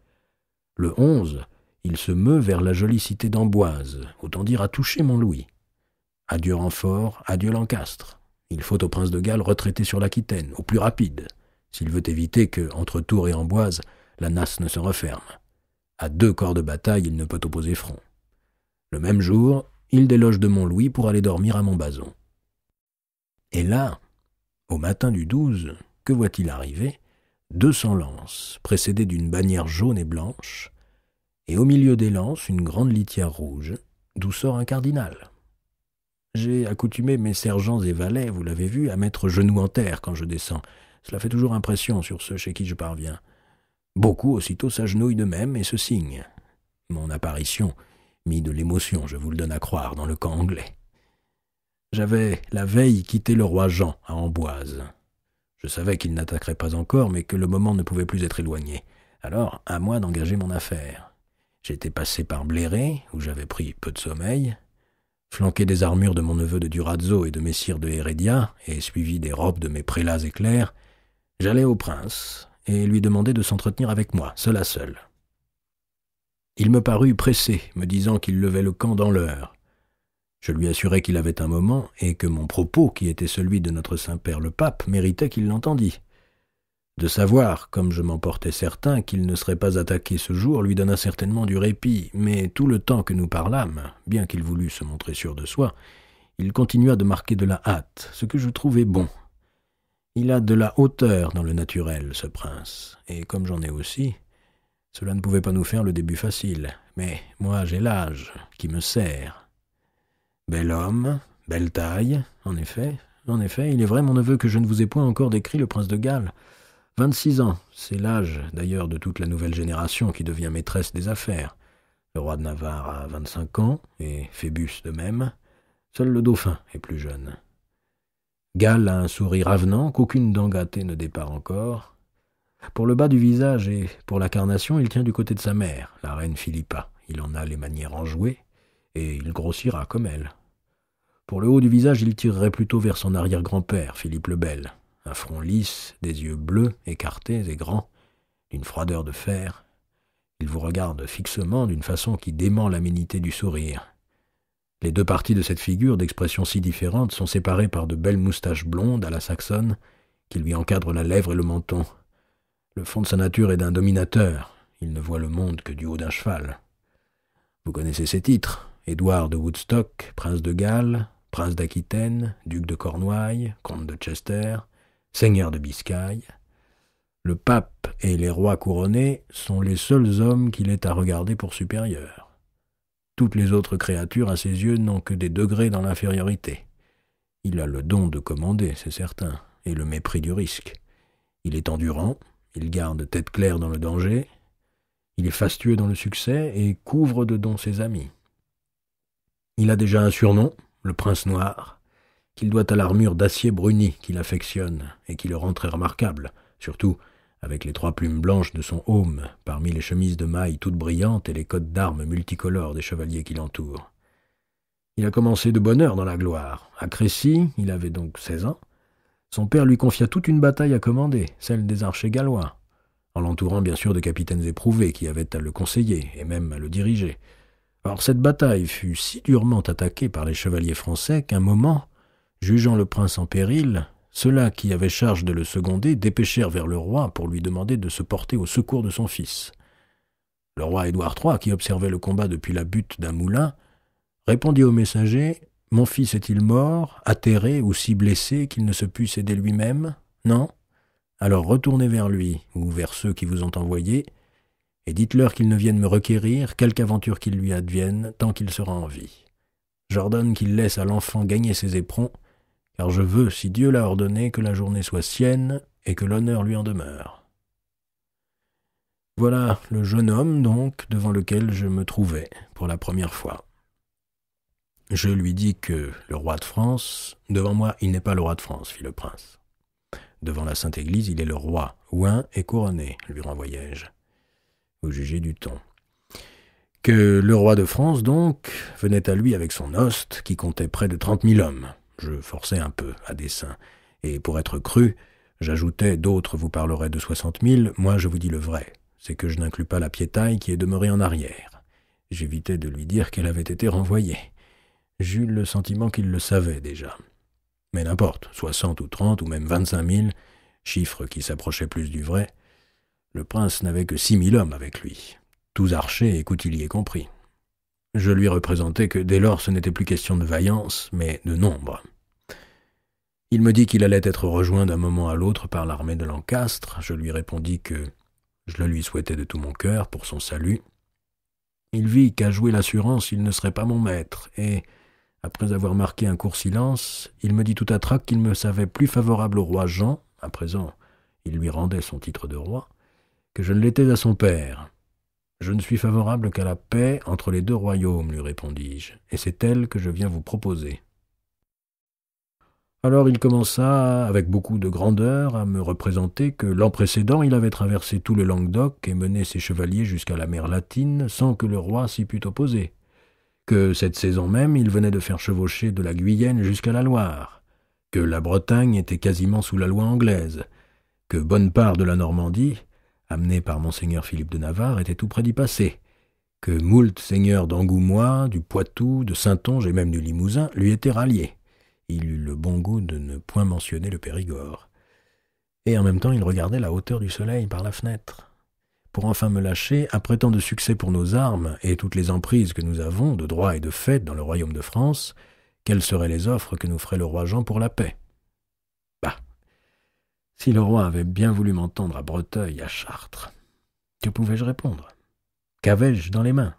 Le 11, il se meut vers la jolie cité d'Amboise, autant dire à toucher Montlouis. Adieu renfort, adieu Lancastre. Il faut au prince de Galles retraiter sur l'Aquitaine, au plus rapide, s'il veut éviter que, entre Tours et Amboise, la nasse ne se referme. À 2 corps de bataille, il ne peut opposer front. Le même jour, il déloge de Montlouis pour aller dormir à Montbazon. Et là, au matin du 12, que voit-il arriver? 200 lances, précédées d'une bannière jaune et blanche, et au milieu des lances, une grande litière rouge, d'où sort un cardinal. J'ai accoutumé mes sergents et valets, vous l'avez vu, à mettre genoux en terre quand je descends. Cela fait toujours impression sur ceux chez qui je parviens. Beaucoup aussitôt s'agenouillent de même et se signent. Mon apparition mit de l'émotion, je vous le donne à croire, dans le camp anglais. J'avais la veille quitté le roi Jean à Amboise. Je savais qu'il n'attaquerait pas encore, mais que le moment ne pouvait plus être éloigné. Alors, à moi d'engager mon affaire. J'étais passé par Bléré, où j'avais pris peu de sommeil, flanqué des armures de mon neveu de Durazzo et de messire de Heredia, et suivi des robes de mes prélats éclairs, j'allai au prince, et lui demandai de s'entretenir avec moi, seul à seul. Il me parut pressé, me disant qu'il levait le camp dans l'heure. Je lui assurai qu'il avait un moment, et que mon propos, qui était celui de notre Saint-Père le Pape, méritait qu'il l'entendît. De savoir, comme je m'en portais certain, qu'il ne serait pas attaqué ce jour, lui donna certainement du répit, mais tout le temps que nous parlâmes, bien qu'il voulût se montrer sûr de soi, il continua de marquer de la hâte, ce que je trouvais bon. Il a de la hauteur dans le naturel, ce prince, et comme j'en ai aussi, cela ne pouvait pas nous faire le début facile, mais moi j'ai l'âge qui me sert. Bel homme, belle taille, en effet, il est vrai, mon neveu, que je ne vous ai point encore décrit le prince de Galles. 26 ans, c'est l'âge d'ailleurs de toute la nouvelle génération qui devient maîtresse des affaires. Le roi de Navarre a 25 ans, et Phébus de même. Seul le dauphin est plus jeune. Galles a un sourire avenant qu'aucune dent gâtée ne dépare encore. Pour le bas du visage et pour la carnation, il tient du côté de sa mère, la reine Philippa. Il en a les manières enjouées, et il grossira comme elle. Pour le haut du visage, il tirerait plutôt vers son arrière-grand-père, Philippe le Bel. Un front lisse, des yeux bleus, écartés et grands, d'une froideur de fer. Il vous regarde fixement d'une façon qui dément l'aménité du sourire. Les deux parties de cette figure, d'expression si différente, sont séparées par de belles moustaches blondes à la saxonne, qui lui encadrent la lèvre et le menton. Le fond de sa nature est d'un dominateur. Il ne voit le monde que du haut d'un cheval. Vous connaissez ses titres. Édouard de Woodstock, prince de Galles, prince d'Aquitaine, duc de Cornouailles, comte de Chester, seigneur de Biscaye. Le pape et les rois couronnés sont les seuls hommes qu'il ait à regarder pour supérieurs. Toutes les autres créatures, à ses yeux, n'ont que des degrés dans l'infériorité. Il a le don de commander, c'est certain, et le mépris du risque. Il est endurant, il garde tête claire dans le danger, il est fastueux dans le succès et couvre de dons ses amis. Il a déjà un surnom, le prince noir, qu'il doit à l'armure d'acier bruni qu'il affectionne et qui le rend très remarquable, surtout avec les 3 plumes blanches de son aume, parmi les chemises de mailles toutes brillantes et les cottes d'armes multicolores des chevaliers qui l'entourent. Il a commencé de bonne heure dans la gloire. À Crécy, il avait donc 16 ans. Son père lui confia toute une bataille à commander, celle des archers gallois, en l'entourant bien sûr de capitaines éprouvés qui avaient à le conseiller et même à le diriger. Or cette bataille fut si durement attaquée par les chevaliers français qu'un moment, jugeant le prince en péril, ceux-là qui avaient charge de le seconder dépêchèrent vers le roi pour lui demander de se porter au secours de son fils. Le roi Édouard III, qui observait le combat depuis la butte d'un moulin, répondit au messager « Mon fils est-il mort, atterré ou si blessé qu'il ne se puisse aider lui-même? Non? Alors retournez vers lui ou vers ceux qui vous ont envoyé, et dites-leur qu'ils ne viennent me requérir, quelque aventure qu'il lui advienne, tant qu'il sera en vie. J'ordonne qu'il laisse à l'enfant gagner ses éperons, car je veux, si Dieu l'a ordonné, que la journée soit sienne et que l'honneur lui en demeure. » Voilà le jeune homme, donc, devant lequel je me trouvais pour la première fois. Je lui dis que le roi de France... « Devant moi, il n'est pas le roi de France, fit le prince. Devant la Sainte Église, il est le roi, oint et couronné, lui renvoyai-je. Vous jugez du ton. Que le roi de France, donc, venait à lui avec son hoste, qui comptait près de 30 000 hommes. Je forçais un peu, à dessein, et pour être cru, j'ajoutais, d'autres vous parleraient de 60 000, moi je vous dis le vrai, c'est que je n'inclus pas la piétaille qui est demeurée en arrière. J'évitais de lui dire qu'elle avait été renvoyée. J'eus le sentiment qu'il le savait déjà. Mais n'importe, 60 ou 30 ou même 25 000, chiffre qui s'approchait plus du vrai, le prince n'avait que 6 000 hommes avec lui, tous archers et coutilliers compris. Je lui représentai que dès lors ce n'était plus question de vaillance, mais de nombre. Il me dit qu'il allait être rejoint d'un moment à l'autre par l'armée de Lancastre. Je lui répondis que je le lui souhaitais de tout mon cœur pour son salut. Il vit qu'à jouer l'assurance il ne serait pas mon maître, et, après avoir marqué un court silence, il me dit tout à trac qu'il me savait plus favorable au roi Jean, à présent il lui rendait son titre de roi, que je ne l'étais à son père. « Je ne suis favorable qu'à la paix entre les deux royaumes, lui répondis-je, et c'est elle que je viens vous proposer. » Alors il commença, avec beaucoup de grandeur, à me représenter que l'an précédent il avait traversé tout le Languedoc et mené ses chevaliers jusqu'à la mer Latine sans que le roi s'y pût opposer, que cette saison même il venait de faire chevaucher de la Guyenne jusqu'à la Loire, que la Bretagne était quasiment sous la loi anglaise, que bonne part de la Normandie, amenée par monseigneur Philippe de Navarre, était tout près d'y passer, que moult seigneurs d'Angoumois, du Poitou, de Saintonge et même du Limousin lui étaient ralliés. Il eut le bon goût de ne point mentionner le Périgord. Et en même temps il regardait la hauteur du soleil par la fenêtre, pour enfin me lâcher, après tant de succès pour nos armes et toutes les emprises que nous avons, de droit et de fait, dans le royaume de France, quelles seraient les offres que nous ferait le roi Jean pour la paix. Bah, si le roi avait bien voulu m'entendre à Breteuil, à Chartres, que pouvais-je répondre? Qu'avais-je dans les mains?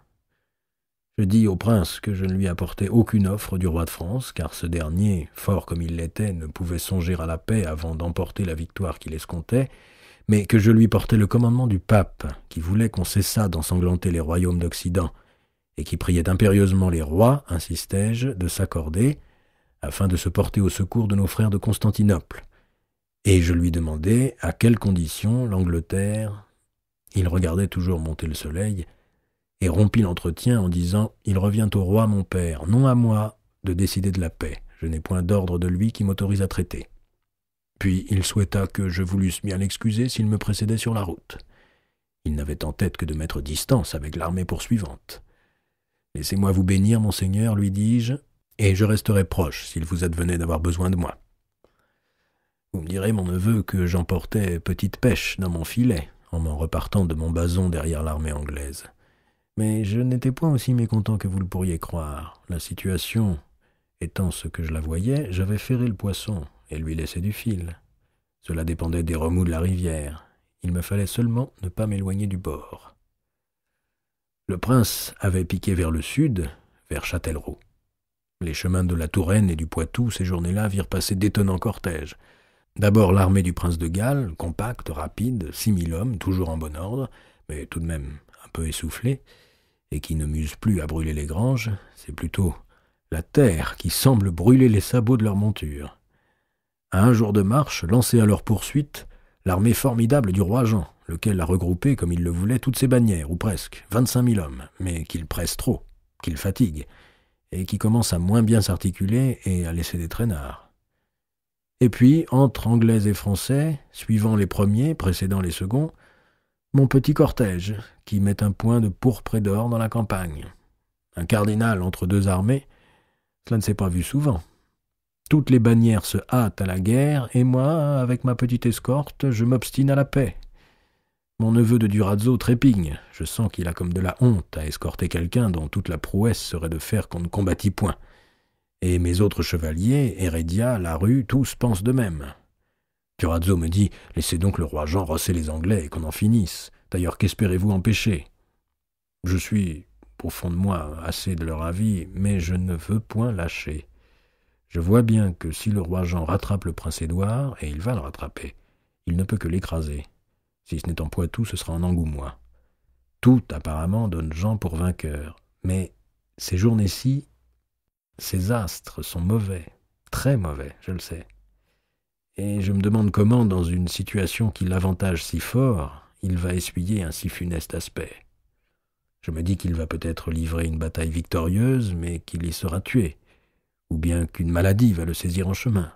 Je dis au prince que je ne lui apportais aucune offre du roi de France, car ce dernier, fort comme il l'était, ne pouvait songer à la paix avant d'emporter la victoire qu'il escomptait, mais que je lui portais le commandement du pape, qui voulait qu'on cessât d'ensanglanter les royaumes d'Occident, et qui priait impérieusement les rois, insistai-je, de s'accorder, afin de se porter au secours de nos frères de Constantinople. Et je lui demandai à quelles conditions l'Angleterre... Il regardait toujours monter le soleil, et rompit l'entretien en disant « Il revient au roi mon père, non à moi, de décider de la paix. Je n'ai point d'ordre de lui qui m'autorise à traiter. » Puis il souhaita que je voulusse bien l'excuser s'il me précédait sur la route. Il n'avait en tête que de mettre distance avec l'armée poursuivante. « Laissez-moi vous bénir, monseigneur, lui dis-je, et je resterai proche s'il vous advenait d'avoir besoin de moi. Vous me direz, mon neveu, que j'emportais petite pêche dans mon filet, en m'en repartant de mon bason derrière l'armée anglaise. Mais je n'étais point aussi mécontent que vous le pourriez croire. La situation étant ce que je la voyais, j'avais ferré le poisson et lui laissé du fil. Cela dépendait des remous de la rivière. Il me fallait seulement ne pas m'éloigner du bord. Le prince avait piqué vers le sud, vers Châtellerault. Les chemins de la Touraine et du Poitou, ces journées-là, virent passer d'étonnants cortèges. D'abord l'armée du prince de Galles, compacte, rapide, 6000 hommes, toujours en bon ordre, mais tout de même un peu essoufflés, et qui ne muse plus à brûler les granges, c'est plutôt la terre qui semble brûler les sabots de leur monture. À un jour de marche, lancée à leur poursuite, l'armée formidable du roi Jean, lequel a regroupé, comme il le voulait, toutes ses bannières, ou presque, 25 000 hommes, mais qu'il presse trop, qu'il fatigue, et qui commence à moins bien s'articuler et à laisser des traînards. Et puis, entre Anglais et Français, suivant les premiers, précédant les seconds, mon petit cortège, qui met un point de pourpre et d'or dans la campagne. Un cardinal entre deux armées, cela ne s'est pas vu souvent. Toutes les bannières se hâtent à la guerre, et moi, avec ma petite escorte, je m'obstine à la paix. Mon neveu de Durazzo trépigne, je sens qu'il a comme de la honte à escorter quelqu'un dont toute la prouesse serait de faire qu'on ne combattît point. Et mes autres chevaliers, Heredia, Larue, tous pensent de même. Durazzo me dit « Laissez donc le roi Jean rosser les Anglais et qu'on en finisse. D'ailleurs, qu'espérez-vous empêcher ?» Je suis, au fond de moi, assez de leur avis, mais je ne veux point lâcher. Je vois bien que si le roi Jean rattrape le prince Édouard, et il va le rattraper, il ne peut que l'écraser. Si ce n'est en Poitou, ce sera en Angoumois. Tout, apparemment, donne Jean pour vainqueur. Mais ces journées-ci, ces astres sont mauvais, très mauvais, je le sais. Et je me demande comment, dans une situation qui l'avantage si fort, il va essuyer un si funeste aspect. Je me dis qu'il va peut-être livrer une bataille victorieuse, mais qu'il y sera tué, ou bien qu'une maladie va le saisir en chemin.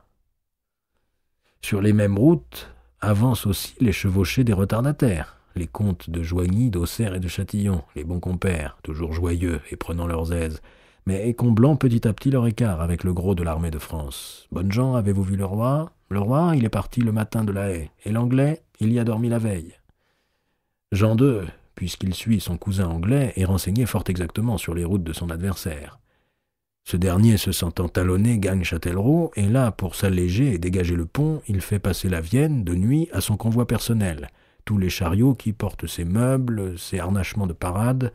Sur les mêmes routes avancent aussi les chevauchés des retardataires, les comtes de Joigny, d'Auxerre et de Châtillon, les bons compères, toujours joyeux et prenant leurs aises, mais comblant petit à petit leur écart avec le gros de l'armée de France. Bonnes gens, avez-vous vu le roi ? Le roi, il est parti le matin de la Haye, et l'Anglais, il y a dormi la veille. Jean II, puisqu'il suit son cousin anglais, est renseigné fort exactement sur les routes de son adversaire. Ce dernier, se sentant talonné, gagne Châtellerault, et là, pour s'alléger et dégager le pont, il fait passer la Vienne, de nuit, à son convoi personnel, tous les chariots qui portent ses meubles, ses harnachements de parade,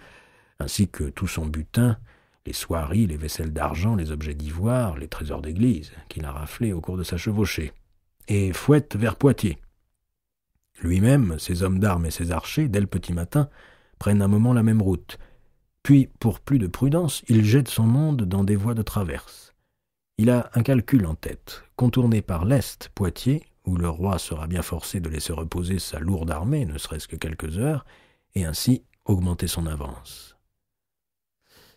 ainsi que tout son butin, les soieries, les vaisselles d'argent, les objets d'ivoire, les trésors d'église, qu'il a raflés au cours de sa chevauchée, et fouette vers Poitiers. Lui-même, ses hommes d'armes et ses archers, dès le petit matin, prennent un moment la même route. Puis, pour plus de prudence, il jette son monde dans des voies de traverse. Il a un calcul en tête, contourner par l'est Poitiers, où le roi sera bien forcé de laisser reposer sa lourde armée, ne serait-ce que quelques heures, et ainsi augmenter son avance.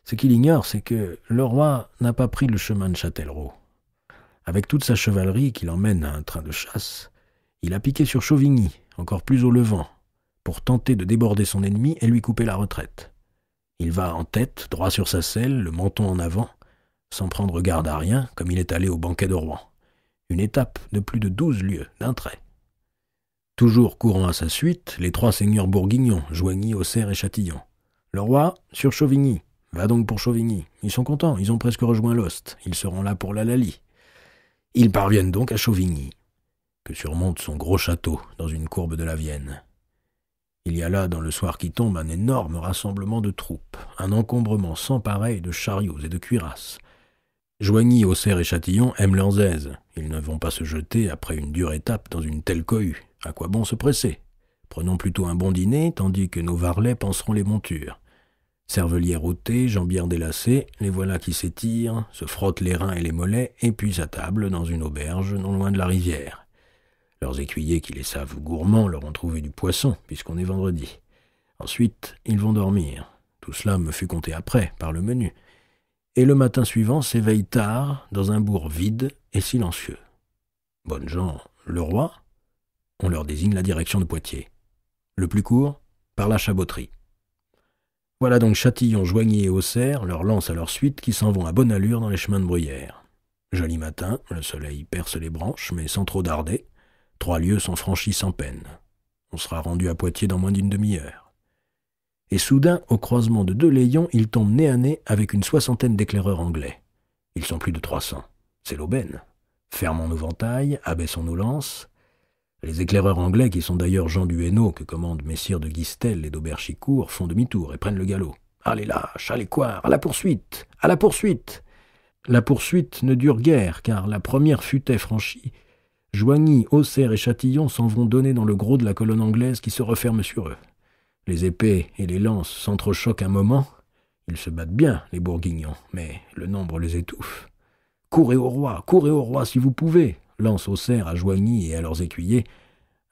Ce qu'il ignore, c'est que le roi n'a pas pris le chemin de Châtellerault. Avec toute sa chevalerie qui l'emmène à un train de chasse, il a piqué sur Chauvigny, encore plus au levant, pour tenter de déborder son ennemi et lui couper la retraite. Il va en tête, droit sur sa selle, le menton en avant, sans prendre garde à rien, comme il est allé au banquet de Rouen. Une étape de plus de 12 lieues, d'un trait. Toujours courant à sa suite, les 3 seigneurs bourguignons, Joigny, Auxerre et Châtillon. Le roi, sur Chauvigny, va donc pour Chauvigny. Ils sont contents, ils ont presque rejoint l'Ost. Ils seront là pour l'Hallali. Ils parviennent donc à Chauvigny, que surmonte son gros château dans une courbe de la Vienne. Il y a là, dans le soir qui tombe, un énorme rassemblement de troupes, un encombrement sans pareil de chariots et de cuirasses. Joigny, Auxerre et Châtillon aiment leurs aises. Ils ne vont pas se jeter après une dure étape dans une telle cohue. À quoi bon se presser ? Prenons plutôt un bon dîner, tandis que nos varlets penseront les montures. Cervelières ôtées, jambières délacées, les voilà qui s'étirent, se frottent les reins et les mollets, et puis à table dans une auberge non loin de la rivière. Leurs écuyers qui les savent gourmands leur ont trouvé du poisson, puisqu'on est vendredi. Ensuite, ils vont dormir. Tout cela me fut conté après, par le menu, et le matin suivant s'éveille tard, dans un bourg vide et silencieux. Bonnes gens, le roi, on leur désigne la direction de Poitiers. Le plus court, par la Chaboterie. Voilà donc Châtillon, Joigny et Auxerre leur lancent à leur suite qui s'en vont à bonne allure dans les chemins de bruyère. Joli matin, le soleil perce les branches, mais sans trop darder. 3 lieues sont franchies sans peine. On sera rendu à Poitiers dans moins d'une demi-heure. Et soudain, au croisement de 2 layons, ils tombent nez à nez avec une 60aine d'éclaireurs anglais. Ils sont plus de 300. C'est l'aubaine. Fermons nos ventailles, abaissons nos lances. Les éclaireurs anglais, qui sont d'ailleurs gens du Hainaut que commandent messire de Guistel et d'Auberchicourt, font demi-tour et prennent le galop. Allez lâches, allez coire, à la poursuite, à la poursuite. La poursuite ne dure guère, car la première futaie franchie, Joigny, Auxerre et Châtillon s'en vont donner dans le gros de la colonne anglaise qui se referme sur eux. Les épées et les lances s'entrechoquent un moment. Ils se battent bien, les Bourguignons, mais le nombre les étouffe. Courez au roi si vous pouvez, lance Auxerre à Joigny et à leurs écuyers,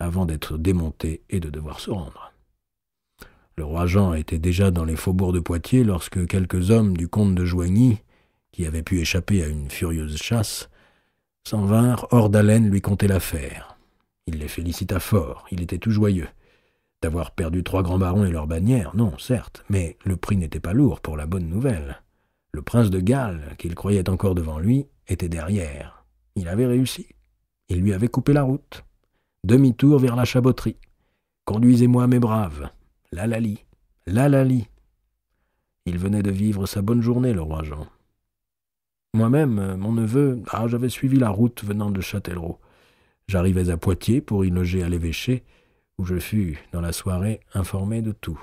avant d'être démontés et de devoir se rendre. Le roi Jean était déjà dans les faubourgs de Poitiers lorsque quelques hommes du comte de Joigny, qui avaient pu échapper à une furieuse chasse, s'en vinrent hors d'haleine lui conter l'affaire. Il les félicita fort, il était tout joyeux. D'avoir perdu 3 grands barons et leurs bannières, non, certes, mais le prix n'était pas lourd pour la bonne nouvelle. Le prince de Galles, qu'il croyait encore devant lui, était derrière. Il avait réussi. Il lui avait coupé la route. Demi-tour vers la Chaboterie. Conduisez-moi, mes braves. Lalali, lalali. Il venait de vivre sa bonne journée, le roi Jean. Moi-même, mon neveu, j'avais suivi la route venant de Châtellerault. J'arrivais à Poitiers pour y loger à l'évêché, où je fus, dans la soirée, informé de tout.